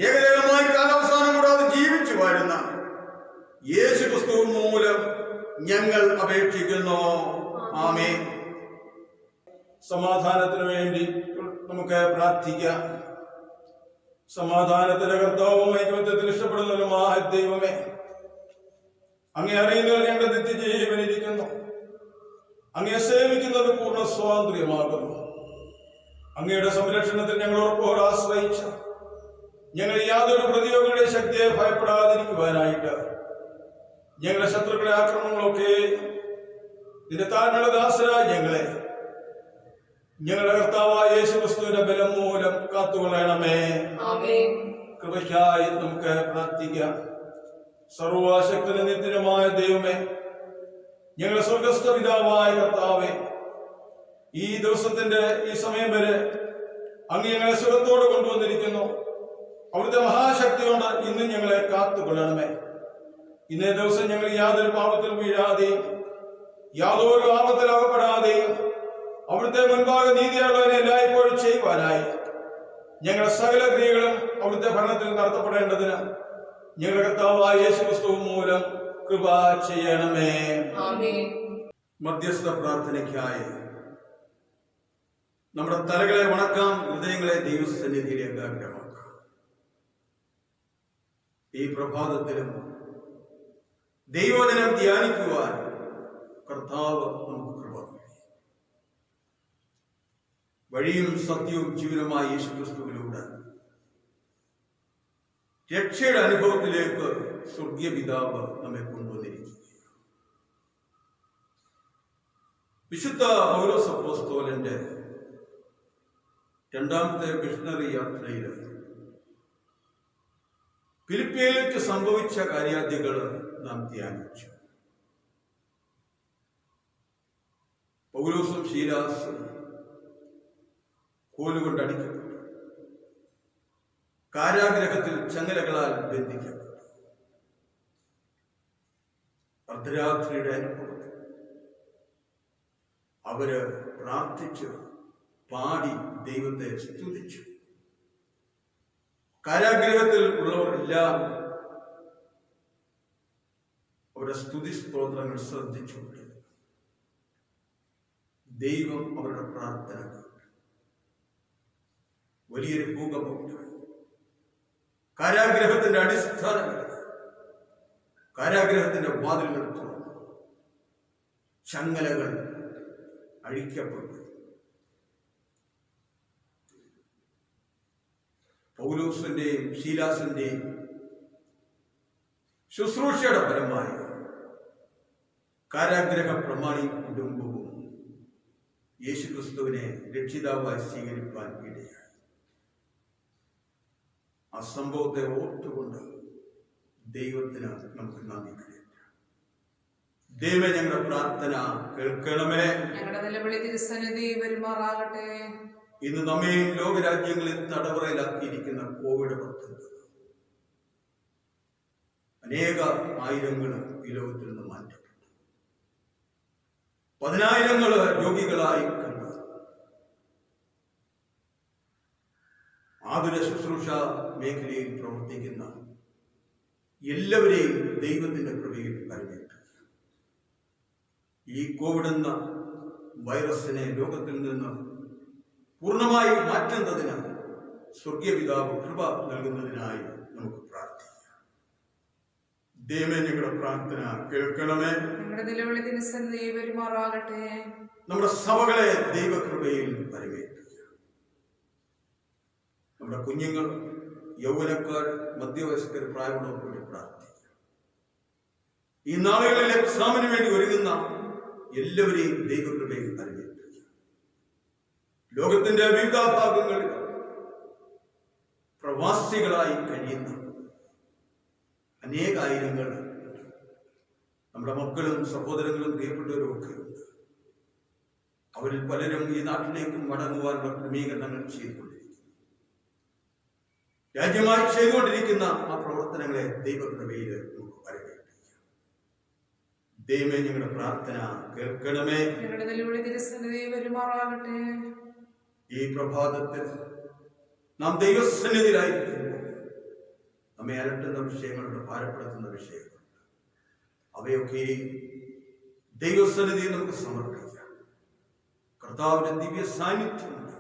ഏകദേവമായി കാലാവസാനം കൂടാതെ ജീവിച്ചു വാഴുന്ന യേശുക്രിസ്തു മൂലം ഞങ്ങൾ അപേക്ഷിക്കുന്നു. ആമേൻ. സമാധാനത്തിന് വേണ്ടി നമുക്ക് പ്രാർത്ഥിക്കാം. സമാധാനത്തിന്റെ കർത്താവും ഐക്യത്തിൽ ഇഷ്ടപ്പെടുന്നവരുമായ ദൈവമേ, അങ്ങേ അറിയുന്നതിൽ ഞങ്ങളുടെ നിത്യജീവനിരിക്കുന്നു. അങ്ങയെ സേവിക്കുന്നത് പൂർണ്ണ സ്വാതന്ത്ര്യമാകുന്നു. അങ്ങയുടെ സംരക്ഷണത്തിൽ ഞങ്ങൾ ഉറപ്പോടെ ആശ്രയിച്ച് ഞങ്ങൾ യാതൊരു പ്രതിയോഗികളുടെ ശക്തിയെ ഭയപ്പെടാതിരിക്കുവാനായിട്ട് ഞങ്ങളുടെ ശത്രുക്കളുടെ ആക്രമണങ്ങളൊക്കെ നിന്റെ താഴ്മയുടെ ദാസരായ ഞങ്ങളുടെ കർത്താവായ യേശുക്രിസ്തുവിന്റെ ബലം മൂലം കാത്തുകൊള്ളണമേ. കൃപയ്ക്കായി നമുക്ക് പ്രാർത്ഥിക്കാം. സർവശക്തനും നിത്യനുമായ ദൈവമേ, ഞങ്ങളുടെ സ്വർഗസ്ഥ പിതാവായ കർത്താവേ, ഈ ദിവസത്തിന്റെ ഈ സമയം വരെ അങ്ങ് ഞങ്ങളെ സുഖത്തോടെ കൊണ്ടുവന്നിരിക്കുന്നു. അവിടുത്തെ മഹാശക്തി കൊണ്ട് ഇന്നും ഞങ്ങളെ കാത്തുകൊള്ളണമേ. ഇന്നേ ദിവസം ഞങ്ങൾ യാതൊരു പാപത്തിൽ വീഴാതെയും യാതൊരു ആപത്തിൽ അകപ്പെടാതെയും അവിടുത്തെ മുൻപാകെ നീതിയുള്ളവരെ എല്ലായ്പ്പോഴും ചെയ്യുവാനായി ഞങ്ങളുടെ സകല ക്രിയകളും അവിടുത്തെ ഭരണത്തിൽ നടത്തപ്പെടേണ്ടതിന് ഞങ്ങളുടെ കർത്താവായ യേശുക്രിസ്തു മൂലം കൃപ ചെയ്യണമേ. മധ്യസ്ഥ പ്രാർത്ഥനയ്ക്കായി നമ്മുടെ തലകളെ വണക്കാം, ഹൃദയങ്ങളെ ദൈവസന്നിധിയിൽ ഏകാഗ്രമാക്കാം. ഈ പ്രഭാതത്തിലും ദൈവവചനം ധ്യാനിക്കുവാൻ കർത്താവ് നമുക്ക് കൃപ നൽകി. വഴിയും സത്യവും ജീവനുമായ യേശുക്രിസ്തുവിലൂടെ രക്ഷയുടെ അനുഭവത്തിലേക്ക് സ്വർഗീയ പിതാവ് നമ്മെ കൊണ്ടുവന്നിരിക്കുന്നു. വിശുദ്ധ പൗലോസ് അപ്പോസ്തലന്റെ രണ്ടാമത്തെ മിഷണറി യാത്രയിൽ ഫിലിപ്പിയിൽ വെച്ച് സംഭവിച്ച കാര്യാദികൾ നാം ധ്യാനിച്ചു. പൗലോസും ശീലാസും കോലുകൊണ്ട് അടിക്കപ്പെട്ടു, കാരാഗ്രഹത്തിൽ ചങ്ങലകളാൽ ബന്ധിക്കപ്പെട്ടു. അർദ്ധരാത്രിയുടെ അനുഭവം അവര് പ്രാർത്ഥിച്ച് പാടി ദൈവത്തെ സ്തുതിച്ചു. കാരാഗ്രഹത്തിൽ ഉള്ളവരെല്ലാം അവരുടെ സ്തുതി സ്തോത്രങ്ങൾ ശ്രദ്ധിച്ചുകൊണ്ട് ദൈവം അവരുടെ പ്രാർത്ഥന വലിയൊരു ഭൂകമ്പമുണ്ടായി. കാരാഗ്രഹത്തിന്റെ അടിസ്ഥാനങ്ങൾ, കാരാഗ്രഹത്തിന്റെ വാതിലുകൾ തുറന്നു, ചങ്ങലകൾ അഴിക്കപ്പെട്ടു. പൗലോസിന്റെയും ശീലാസിന്റെയും ശുശ്രൂഷയുടെ ഫലമായി കാരാഗ്രഹ പ്രമാണി കുടുംബവും യേശുക്രിസ്തുവിനെ രക്ഷിതാവായി സ്വീകരിക്കാൻ ഇടയായി. ആ സംഭവത്തെ ഓർത്തുകൊണ്ട് ദൈവത്തിന് നമുക്ക് നന്ദി കരയറ്റാം. ദൈവമേ, ഞങ്ങളുടെ പ്രാർത്ഥന കേൾക്കണമേ. ഞങ്ങളുടെ നിലവിളി തിരുസന്നിധി വരുമാറാകട്ടെ. ഇന്ന് നമ്മയും ലോകരാജ്യങ്ങളിൽ തടവറയിലാക്കിയിരിക്കുന്ന കോവിഡ്-19 അനേക ആയിരങ്ങൾ ഈ ലോകത്തിൽ നിന്ന് മാറ്റപ്പെട്ടു. 10,000 രോഗികളായി കണ്ടു. ആതുര ശുശ്രൂഷ മേഖലയിൽ പ്രവർത്തിക്കുന്ന എല്ലാവരെയും ദൈവത്തിന്റെ കൃപയിൽ പരിഗണിക്കുക. ഈ കോവിഡ് എന്ന വൈറസിനെ ലോകത്തിൽ നിന്ന് പൂർണ്ണമായി മാറ്റുന്നതിന് സ്വർഗീയ പിതാവ് കൃപ നൽകുന്നതിനായി നമുക്ക് പ്രാർത്ഥിക്കാം. ദൈവമേ, ഞങ്ങളുടെ പ്രാർത്ഥന കേൾക്കണമേ. ഞങ്ങളുടെ നിലവിളി തിരുസന്നിധി വരുമാറാകട്ടെ. നമ്മുടെ സഭകളെ ദൈവകൃപയിൽ പരിഗണിക്കുക. നമ്മുടെ കുഞ്ഞുങ്ങൾ, യൗവനക്കാർ, മധ്യവയസ്കർ, പ്രായമുള്ളവർക്ക് വേണ്ടി പ്രാർത്ഥിക്കുക. ഈ നാളുകളിൽ എക്സാമിന് വേണ്ടി ഒരുങ്ങുന്ന എല്ലാവരെയും ദൈവകൃപയിൽ പരിഗണിക്കുക. ലോകത്തിന്റെ വിവിധ ഭാഗങ്ങളിൽ പ്രവാസികളായി കഴിയുന്ന അനേകായിരങ്ങൾ നമ്മുടെ മക്കളും സഹോദരങ്ങളും പ്രിയപ്പെട്ടവരും ഒക്കെ ഉണ്ട്. അവരിൽ പലരും ഈ നാട്ടിലേക്ക് മടങ്ങുവാനുള്ള ക്രമീകരണങ്ങൾ ചെയ്തുകൊണ്ടിരിക്കുന്നു. രാജ്യമായി ചെയ്തുകൊണ്ടിരിക്കുന്ന ആ പ്രവർത്തനങ്ങളെ ദൈവകൃപയിൽ നമുക്ക് പരിഗണിക്കാം. ദൈവമേ, ഞങ്ങളുടെ പ്രാർത്ഥന കേൾക്കണമേ. ഞങ്ങളുടെ നിലവിളി തിരുസന്നിധി വരുമാറാകട്ടെ. ഈ പ്രഭാതത്തിൽ നാം ദൈവസന്നിധിയിലായിരിക്കുമ്പോൾ നമ്മെ അലട്ടുന്ന വിഷയങ്ങളുണ്ട്, ഭാരപ്പെടുത്തുന്ന വിഷയങ്ങളുണ്ട്. അവയൊക്കെ ദൈവസന്നിധിയിൽ നമുക്ക് സമർപ്പിക്കാം. കർത്താവിന്റെ ദിവ്യ സാന്നിധ്യമുണ്ട്.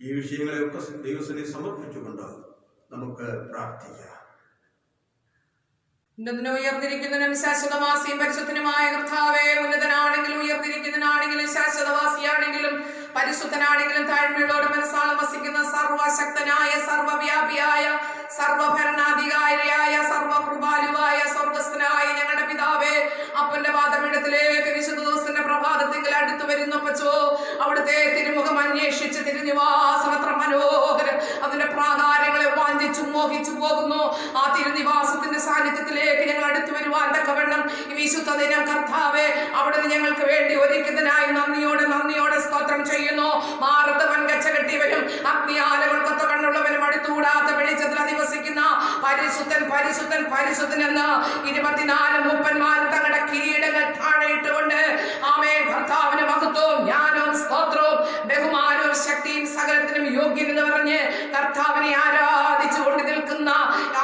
ഈ വിഷയങ്ങളെയൊക്കെ ദൈവസന്നിധി സമർപ്പിച്ചുകൊണ്ട് നമുക്ക് പ്രാർത്ഥിക്കാം. ഉയർന്നിരിക്കുന്നതിനും ശാശ്വതവാസിയും പരിശുദ്ധനുമായ കർത്താവേ, ഉന്നതനാണെങ്കിലും ഉയർന്നിരിക്കുന്നതിനാണെങ്കിലും ശാശ്വതവാസിയാണെങ്കിലും പരിശുദ്ധനാണെങ്കിലും താഴ്മയോടെ മനസ്സാളം വസിക്കുന്ന സർവശക്തനായ, സർവവ്യാപിയായ, സർവഭരണാധികാരിയായ, സർവകൃപാലുവായ സ്വർഗസ്ഥനായ ഞങ്ങളുടെ പിതാവേ, അപ്പന്റെ പാദപീഠത്തിലേക്ക് വിശുദ്ധ ദിവസത്തിന്റെ പ്രഭാതത്തിൽ അടുത്തു വരുന്നപ്പച്ചോ, അവിടുത്തെ തിരുമുഖം അന്വേഷിച്ച് തിരുനിവാസം എത്ര മനോഹരം, അതിന്റെ പ്രാകാരങ്ങളെ വാഞ്ചിച്ചു മോഹിച്ചു പോകുന്നു. ആ തിരുനിവാസത്തിന്റെ സാന്നിധ്യത്തിലേക്ക് ഞങ്ങൾ അടുത്തു വരുവാൻ തക്കവണ്ണം ഈ വിശുദ്ധ ദിനം കർത്താവേ അവിടുന്ന് ഞങ്ങൾക്ക് വേണ്ടി ഒരുക്കുന്നതിനായി നന്ദിയോടെ സ്തോത്രം ചെയ്യുന്നു. മാറത്ത് വൻകച്ച കെട്ടിയവരും അഗ്നിയാലകൾ കൊത്ത കണ്ണുള്ളവരും അടുത്തുകൂടാത്ത വെളിച്ചത്തിൽ അധിവസിക്കുന്ന പരിശുദ്ധൻ പരിശുദ്ധൻ പരിശുദ്ധൻ എന്ന് 24 മൂപ്പന്മാരും തങ്ങളുടെ കിരീടങ്ങൾ താഴെയിട്ടുകൊണ്ട് ആമേൻ കർത്താവിന് മഹത്വവും ജ്ഞാനവും സ്തോത്രവും ബഹുമാനവും ശക്തിയും സകലത്തിനും യോഗ്യൻ എന്ന് പറഞ്ഞ് കർത്താവിനെ ആരാധിച്ചു കൊണ്ട് നിൽക്കുന്ന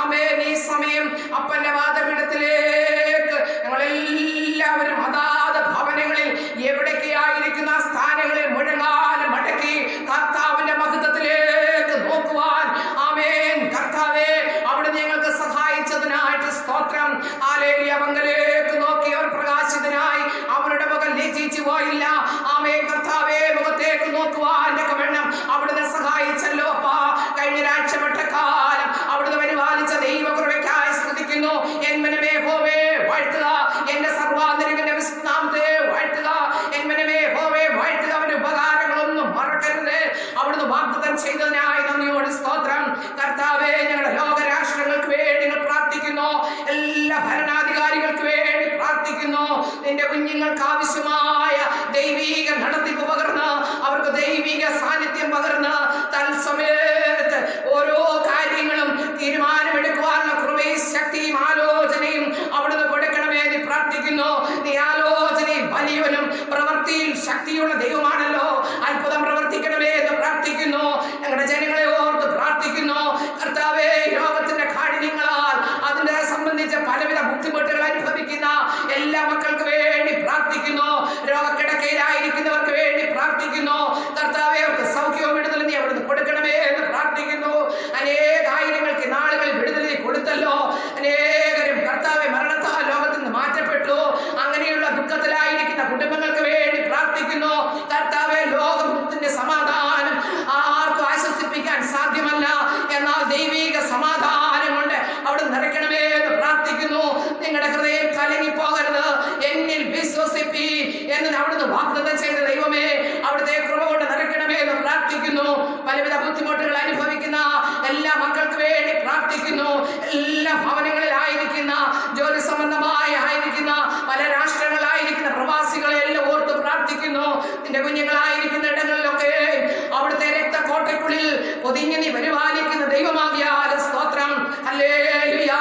ആമേൻ ഈ സമയം അപ്പന്റെ വാദപീഠത്തിലേക്ക് ഞങ്ങളെല്ലാവരും അതാത് ഭവനങ്ങളിൽ എവിടേക്കായിരിക്കുന്ന സ്ഥാനങ്ങളിൽ മുഴങ്ങാലും മടക്കി കർത്താവിന്റെ മഹത്വത്തിലേക്ക് നോക്കുവാൻ ആമേൻ കർത്താവേ അവിടെ ഞങ്ങൾക്ക് സഹായിച്ചതിനായിട്ട് സ്തോത്രം. ഹല്ലേലൂയ. മംഗലേക്ക് നോക്കിയവർ പ്രകാശിതനായി അവരുടെ മുഖം ലജ്ജിച്ചു പോയില്ല. ആമേൻ കർത്താവേ മുഖത്തേക്ക് നോക്കുവാൻ വേണം അവിടുന്ന് സഹായിച്ചല്ലോ അപ്പാ. കഴിഞ്ഞ രാഴ്ചപ്പെട്ടക്കാലം അവിടുന്ന് പരിപാലിച്ച ദൈവകൃപയ്ക്കായി സ്തുതിക്കുന്നു. എൻ മനമേ യഹോവേ വാഴ്ത്തുക, എന്റെ സർവാന്തരികന്റെ വിശുദ്ധനാമത്തെ വാഴ്ത്തുക. എൻ മനമേ യഹോവേ വാഴ്ത്തുക, അവന്റെ ഉപകാരങ്ങളൊന്നും മറക്കരുത്. അവിടുന്ന് വാഗ്ദത്തം ചെയ്തതിനായി നന്ദിയോട് സ്തോത്രം. കർത്താവേ ഞങ്ങളുടെ ലോകരാഷ്ട്രങ്ങൾക്ക് വേണ്ടി പ്രാർത്ഥിക്കുന്നു. എല്ലാ ഭരണാധികാരികൾക്ക് വേണ്ടി പ്രാർത്ഥിക്കുന്നു. നിന്റെ കുഞ്ഞുങ്ങൾക്ക് ആവശ്യമായ ദൈവീക നടത്തിപ്പ് പകർന്ന് അവർക്ക് ദൈവിക സാന്നിധ്യം പകർന്ന് തത്സമയത്ത് ഓരോ കാര്യങ്ങളും തീരുമാനമെടുക്കുവാനുള്ള കൃപയും ശക്തിയും ആലോചനയും അവിടുന്ന് കൊടുക്കണമെന്ന് പ്രാർത്ഥിക്കുന്നു. സംബന്ധിച്ച് പലവിധ ബുദ്ധിമുട്ടുകൾ അനുഭവിക്കുന്ന എല്ലാ മക്കൾക്ക് വേണ്ടി പ്രാർത്ഥിക്കുന്നു. രോഗക്കിടക്കയിലായിരിക്കുന്നവർക്ക് വേണ്ടി പ്രാർത്ഥിക്കുന്നു. കർത്താവേ, അവർക്ക് സൗഖ്യവും വിടുതലും നീ അവിടുന്ന് കൊടുക്കണമേ എന്ന് പ്രാർത്ഥിക്കുന്നു. അനേകായിരങ്ങൾക്ക് നാളുകളിൽ വിടുതൽ നീ കൊടുത്തല്ലോ. അനേകരും കർത്താവെ മരണത്താൽ ലോകത്തിൽ നിന്ന് മാറ്റപ്പെട്ടു. അങ്ങനെയുള്ള ദുഃഖത്തിലായിരിക്കുന്ന കുടുംബങ്ങൾക്ക് വേണ്ടി പ്രാർത്ഥിക്കുന്നു. കർത്താവെ, ലോകത്തിന്റെ സമാധാനം ആർക്കും ആശ്വസിപ്പിക്കാൻ സാധ്യമല്ല. എന്നാൽ ദൈവിക സമാധാനം കൊണ്ട് അവിടെ നിറയ്ക്കണമേ എന്ന് പ്രാർത്ഥിക്കുന്നു. നിങ്ങളുടെ ഹൃദയം കലങ്ങിപ്പോകരുത്, എന്നിൽ വിശ്വസിപ്പി എന്ന് അവിടുന്ന് വാഗ്ദത്തം ചെയ്ത ദൈവമേ, അവിടുത്തെ കൃപ കൊണ്ട് നിറയ്ക്കണമേ എന്ന് പ്രാർത്ഥിക്കുന്നു. പലവിധ ബുദ്ധിമുട്ടുകൾ അനുഭവിക്കുന്ന എല്ലാ മക്കൾക്ക് വേണ്ടി പ്രാർത്ഥിക്കുന്നു. എല്ലാ ഭവനങ്ങളിലായിരിക്കുന്ന, ജോലി സംബന്ധമായി ആയിരിക്കുന്ന, പല രാഷ്ട്രങ്ങളായിരിക്കുന്ന പ്രവാസികളെ എല്ലാം ഓർത്ത് പ്രാർത്ഥിക്കുന്നു. നിന്റെ കുഞ്ഞുങ്ങളായിരിക്കുന്ന ഇടങ്ങളിലൊക്കെ അവിടുത്തെ രക്തക്കോട്ടയ്ക്കുള്ളിൽ ഒതുങ്ങി നീ പരിപാലിക്കുന്ന ദൈവമാകിയാൽ സ്തോത്രം. ഹല്ലേലൂയ.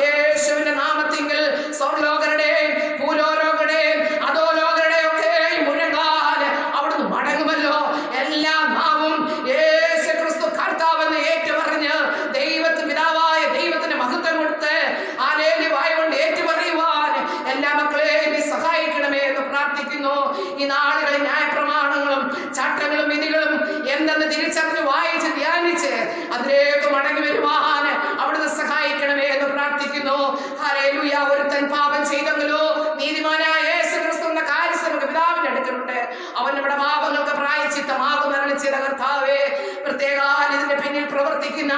യേശുവിന്റെ നാമത്തിൽ സ്വർലോകരുടെയും ഭൂലോകരുടെയും അധോലോകരുടെയും ഒക്കെ മുഴങ്ങാൻ അവിടുന്ന് മടങ്ങുമല്ലോ. എല്ലാ നാവും യേശു ക്രിസ്തു കർത്താവെന്ന് ഏറ്റുപറഞ്ഞ് ദൈവത്തിന് പിതാവായ ദൈവത്തിന്റെ മഹത്വം കൊടുത്ത് ഹല്ലേലൂയ വായുകൊണ്ട് ഏറ്റുപറയുവാൻ എല്ലാ മക്കളെയും നീ സഹായിക്കണമേ എന്ന് പ്രാർത്ഥിക്കുന്നു. ഈ നാളുകളിൽ ന്യായപ്രമാണങ്ങളും ചട്ടങ്ങളും വിധികളും എന്തെന്ന് തിരിച്ചറിഞ്ഞ് വായിച്ച് ധ്യാനിച്ച് അതിലേക്ക് മടങ്ങി വരുവാൻ അവിടുന്ന് സഹായിക്കണമേ എന്ന് പ്രാർത്ഥിക്കുന്നു. ഹല്ലേലൂയ. ഒരുത്തൻ പാപം ചെയ്തെങ്കിലോ നീതിമാനായ യേശു ക്രിസ്തു എന്ന കാര്യസ്ഥർക്ക് പിതാവിന്റെ അടുക്കലുണ്ട്. അവൻ നമ്മുടെ പാപങ്ങൾക്ക് പ്രായശ്ചിത്തമാകും അരുളി ചെയ്ത കർത്താവേ, പ്രത്യേക ഇതിന്റെ പിന്നിൽ പ്രവർത്തിക്കുന്ന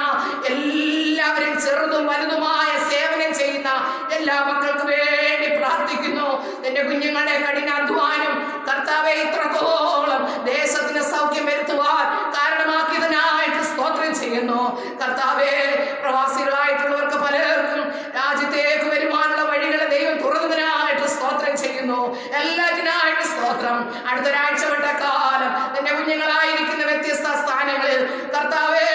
എല്ലാവരും ചെറുതും വലുതുമായ സേവനം ചെയ്യുന്ന എല്ലാ മക്കൾക്ക് വേണ്ടി പ്രാർത്ഥിക്കുന്നു. എന്റെ കുഞ്ഞുങ്ങളുടെ കഠിനാധ്വാനം കർത്താവെ ഇത്രത്തോളം ദേശത്തിന് സൗഖ്യം വരുത്തുവാൻ കാരണമാക്കിയതിനായിട്ട് സ്തോത്രം ചെയ്യുന്നു. കർത്താവെ, പ്രവാസികളായിട്ടുള്ളവർക്ക് പലർക്കും രാജ്യത്തേക്ക് വരുവാനുള്ള വഴികളെ ദൈവം തുറന്നതിനായിട്ട് സ്തോത്രം ചെയ്യുന്നു. എല്ലാറ്റിനായിട്ട് സ്തോത്രം. അടുത്തൊരാഴ്ച വിട്ട കാലം എന്റെ കുഞ്ഞുങ്ങളായിരിക്കുന്ന വ്യത്യസ്ത സ്ഥാനങ്ങളിൽ കർത്താവെ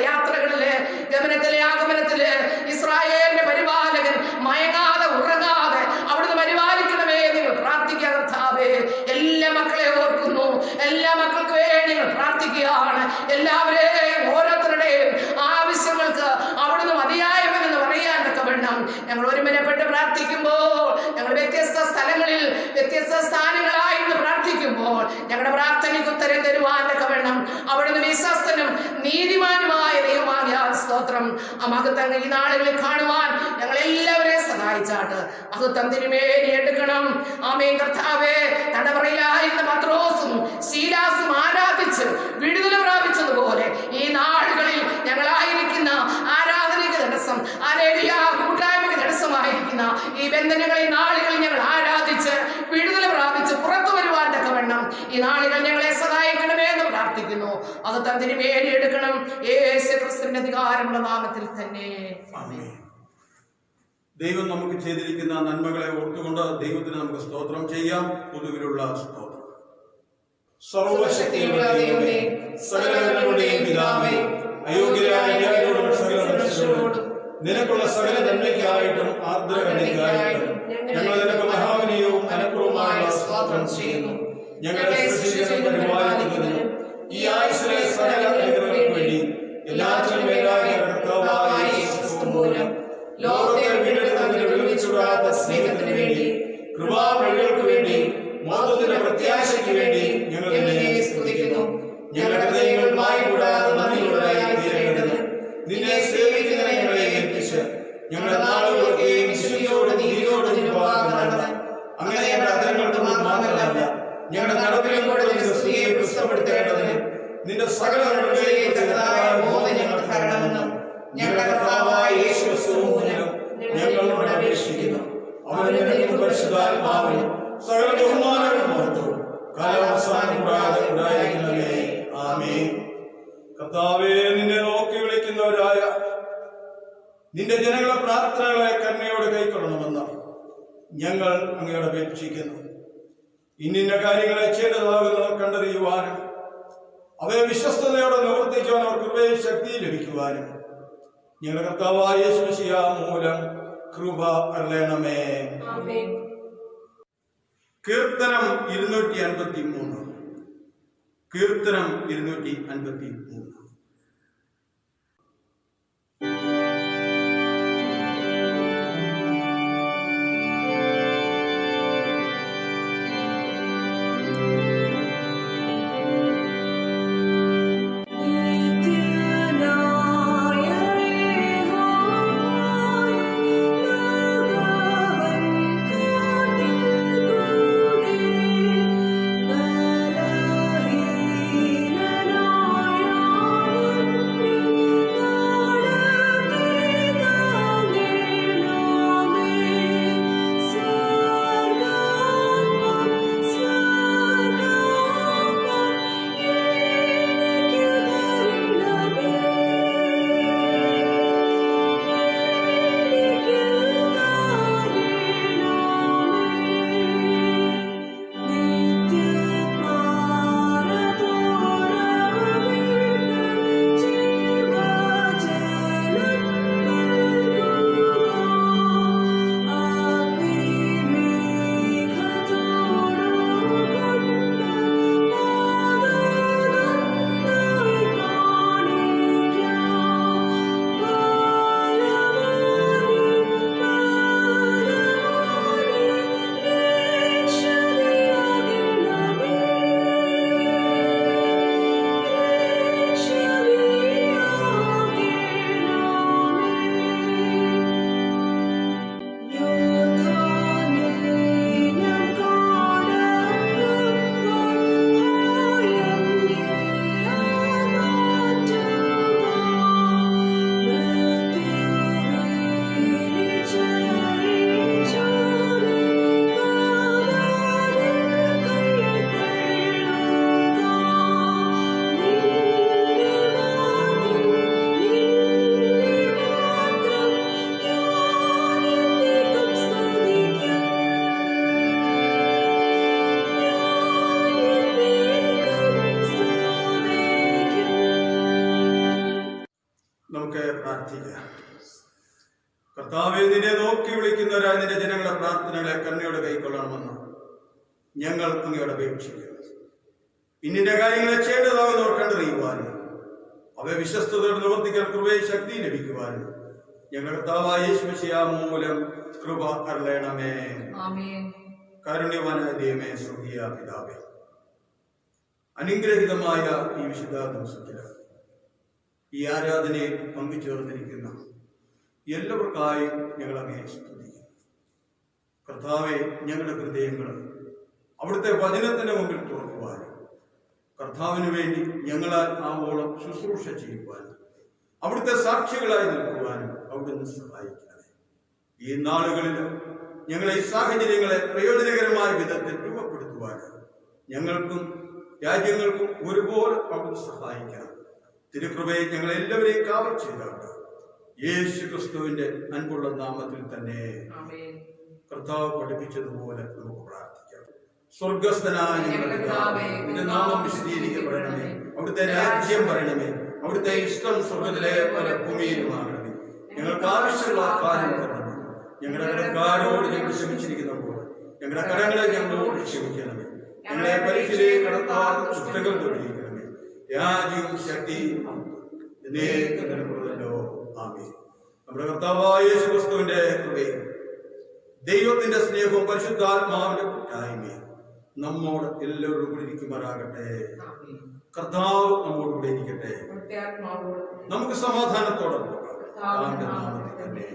യാത്രകളില്, ഗമനത്തിലെ ആഗമനത്തില് ഇസ്രായേലിന്റെ പരിപാലകൻ മയങ്ങാതെ ഉറങ്ങാതെ അവിടുന്ന് പരിപാലിക്കണമേ നിങ്ങൾ പ്രാർത്ഥിക്കുക. കർത്താവേ, എല്ലാ മക്കളെ ഓർക്കുന്നു. എല്ലാ മക്കൾക്ക് വേണ്ടി നിങ്ങൾ പ്രാർത്ഥിക്കുകയാണ്. എല്ലാവരെയും ഓരോരുത്തരുടെയും ആവശ്യങ്ങൾക്ക് അവിടുന്ന് മതിയായവനെന്ന് പറയാൻ തക്കവണ്ണം ഞങ്ങൾ ഒരുമനപ്പെട്ട് പ്രാർത്ഥിക്കുമ്പോൾ, ഞങ്ങൾ വ്യത്യസ്ത സ്ഥലങ്ങളിൽ വ്യത്യസ്ത സ്ഥാനങ്ങളായിരുന്നു പ്രാർത്ഥിക്കുമ്പോൾ ഞങ്ങളുടെ പ്രാർത്ഥനയ്ക്ക് ഉത്തരം തരുവാൻ തക്കവണ്ണം അവിടുന്ന് വിശ്വസ്തനും നീതിമാനുമായ ദൈവമാകിയാൽ സ്തോത്രം. ആ മഹത്വം ഈ നാളുകളിൽ കാണുവാൻ ഞങ്ങൾ എല്ലാവരെയും സഹായിച്ചാട്ട് മഹത്വം തിരുമേനി എടുക്കണം. ആമേൻ. കർത്താവേ, തടവറയിലായിരുന്ന പത്രോസും ശീലാസും ആരാധിച്ച് വിടുതൽ പ്രാപിച്ചതുപോലെ ഈ നാടുകളിൽ ഞങ്ങളായിരിക്കുന്ന ആരാധനയ്ക്ക് തടസ്സം, കൂട്ടായ്മയ്ക്ക് തടസ്സമായിരിക്കുന്ന ഈ ബന്ധനങ്ങളിൽ നാളുകളിൽ ഞങ്ങൾ ആരാധിച്ച് വിടുതൽ പ്രാപിച്ച് പുറത്തു വരുവാൻ തക്കവണ്ണം ഈ നാളുകൾ ഞങ്ങളെ സഹായിക്കണമേ എന്ന് പ്രാർത്ഥിക്കുന്നു. അത് തിരുമേനി എടുക്കണം. യേശു ക്രിസ്തുവിന്റെ അധികാരമുള്ള നാമത്തിൽ തന്നെ. ആമേൻ. ദൈവം നമുക്ക് ചെയ്തിരിക്കുന്ന നന്മകളെ ഓർത്തുകൊണ്ട് ദൈവത്തിന് നമുക്ക് സ്തോത്രം ചെയ്യാം. പൊതുവിലുള്ള സ്തോത്രം. സർവശക്തിയുള്ള ദൈവമേ, സകലങ്ങളുടെയും പിതാവേ, അയോഗ്യരായ ഞങ്ങളോടും സകല മനുഷ്യരോടും നിനക്കുള്ള സകല നന്മയ്ക്കായിട്ടും ആർദ്രകണ്ണിക്കായിട്ടും ഞങ്ങൾ നിനക്ക് മഹാവിനയവും അനുഗ്രഹവുമായ സ്തോത്രം ചെയ്യുന്നു. ഞങ്ങളെ സൃഷ്ടിച്ചതിനും പരിപാലിക്കുന്നതിനും ഈ ആയുസ്സിലെ സകല അനുഗ്രഹങ്ങൾക്ക് വേണ്ടി എല്ലാറ്റിനും മേലായ കർത്താവായ യേശു ക്രിസ്തു മൂലം ലോകത്തെ വീണ്ടെടുത്തതിന് വിളിച്ചുകൂടാത്ത സ്നേഹത്തിന് വേണ്ടി, കൃപാവഴികൾക്ക് വേണ്ടി, മഹത്വത്തിന്റെ പ്രത്യാശയ്ക്ക് വേണ്ടി ഞങ്ങൾ നിന്നെ സ്തുതിക്കുന്നു. ഞങ്ങളുടെ ഹൃദയങ്ങൾ കൂടാതെ നന്ദിയുള്ളതായി തീരേണ്ടത് നിന്നെ സേവിക്കുന്നതിനെ ഞങ്ങളെ ഏൽപ്പിച്ച് ഞങ്ങളുടെ നാളുകളൊക്കെയും ശുദ്ധിയോട് നീതിയോട് നടന്ന് അങ്ങനെ ഞങ്ങളുടെ അധരങ്ങൾക്ക് മാത്രമല്ല ഞങ്ങളുടെ നടപ്പിലും കൂടെ സ്ത്രീയെ പുസ്തപ്പെടുത്തേണ്ടതിന് നിന്റെ സകല ഞങ്ങൾക്ക് തരണമെന്നും ഞങ്ങളുടെ കർത്താവായ യേശു ക്രിസ്തു മൂലം ഞങ്ങളോട് അപേക്ഷിക്കുന്നു. അവന്റെ പരിശുദ്ധാത്മാവിനും സകല ബഹുമാനവും മഹത്വവും കാലാവസാനം കൂടാതെ ഉണ്ടായിരിക്കണമേ. ആമേൻ. കർത്താവേ, നിന്നെ നോക്കി വിളിക്കുന്നവരായ നിന്റെ ജനങ്ങളുടെ പ്രാർത്ഥനകളെ കരുണയോടെ കൈക്കൊള്ളണമെന്ന് ഞങ്ങൾ അങ്ങയോട് അപേക്ഷിക്കുന്നു. ഇന്നിന്ന കാര്യങ്ങളെ ചെയ്തതാകുന്നവർ കണ്ടറിയുവാനും അവയെ വിശ്വസ്തയോടെ നിവർത്തിക്കുവാൻ അവർ കൃപയും ശക്തി ലഭിക്കുവാനും ഞങ്ങളുടെ കർത്താവായ യേശു മിശിഹാ മൂലം കൃപ അരുളണമേ. കീർത്തനം 253. കീർത്തനം 253. പ്രാർത്ഥിക്കാം. കർത്താവേ, നിന്നെ നോക്കി വിളിക്കുന്നവരായ നിന്റെ ജനങ്ങളുടെ പ്രാർത്ഥനകളെ കരുണയോടെ കൈക്കൊള്ളണമെന്ന് ഞങ്ങൾ അങ്ങയോട് അപേക്ഷിക്കുന്നു. ഇന്നിന്റെ കാര്യങ്ങളെ ചെയ്യേണ്ടതാകുന്നവർ കണ്ടറിയുവാനും അവയെ വിശ്വസ്തയോടെ നിവർത്തിക്കാൻ കൃപയെ ശക്തി ലഭിക്കുവാനും ഞങ്ങളുടെ കർത്താവായ യേശു മിശിഹാ മൂലം കൃപ അരുളണമേ. കാരുണ്യവാനായ ദൈവമേ, സ്വർഗീയ പിതാവേ, അനുഗ്രഹീതമായ ഈ വിശുദ്ധ ദിവസത്തിൽ ഈ ആരാധനയിൽ പങ്കുചേർന്നിരിക്കുന്ന എല്ലാവർക്കായും ഞങ്ങൾ അങ്ങയെ സ്തുതിക്കുന്നു. കർത്താവെ, ഞങ്ങളുടെ ഹൃദയങ്ങൾ അവിടുത്തെ വചനത്തിന് മുമ്പിൽ തുറക്കുവാനും കർത്താവിന് വേണ്ടി ഞങ്ങളാൽ ആവോളം ശുശ്രൂഷ ചെയ്യുവാനും അവിടുത്തെ സാക്ഷികളായി നിൽക്കുവാനും അവിടുന്ന് സഹായിക്കണമേ. ഈ നാളുകളിൽ ഞങ്ങളെ ഈ സാഹചര്യങ്ങളെ പ്രയോജനകരമായ വിധത്തിൽ രൂപപ്പെടുത്തുവാനും ഞങ്ങൾക്കും രാജ്യങ്ങൾക്കും ഒരുപോലെ അവിടുന്ന് സഹായിക്കണം. തിരുകൃപയെ ഞങ്ങളെല്ലാവരെയും കാവൽ ചെയ്താട്ട് യേശു ക്രിസ്തുവിന്റെ അൻപുള്ള നാമത്തിൽ തന്നെ കർത്താവ് പഠിപ്പിച്ചതുപോലെ നമുക്ക് പ്രാർത്ഥിക്കാം. സ്വർഗസ്ഥനായ ഞങ്ങളുടെ പിതാവേ, നിന്റെ നാമം വിശദീകരിക്കപ്പെടണമേ. അവിടുത്തെ രാജ്യം വരണമേ. അവിടുത്തെ ഇഷ്ടം സ്വർഗത്തിലെ പോലെ ഭൂമിയിലുമാകണമേ. ഞങ്ങൾക്ക് ആവശ്യമുള്ള ആഹാരം തരണമേ. ഞങ്ങളുടെ കടക്കാരോട് ഞങ്ങൾ ക്ഷമിച്ചിരിക്കുന്ന പോലെ ഞങ്ങളുടെ കടങ്ങളെ ഞങ്ങളോട് ക്ഷമിക്കണമേ. ഞങ്ങളെ പരീക്ഷയിലേക്ക് കടത്താതെ ദുഷ്ടങ്ങൾ തൊഴിയിക്കണമേ. രാജ്യവും ശക്തിയും നിനക്കുള്ളതല്ലോ. ആമേൻ. നമ്മുടെ കർത്താവായ യേശു ക്രിസ്തുവിന്റെ കൃപയും ദൈവത്തിന്റെ സ്നേഹവും പരിശുദ്ധാത്മാവിന്റെ കൂട്ടായ്മയും നമ്മോട് എല്ലാവരോടും കൂടി ഇരിക്കുമാറാകട്ടെ. കർത്താവ് നമ്മോട് കൂടെ ഇരിക്കട്ടെ. നമുക്ക് സമാധാനത്തോടെ പോകാം. നാമത്തിൽ തന്നെ.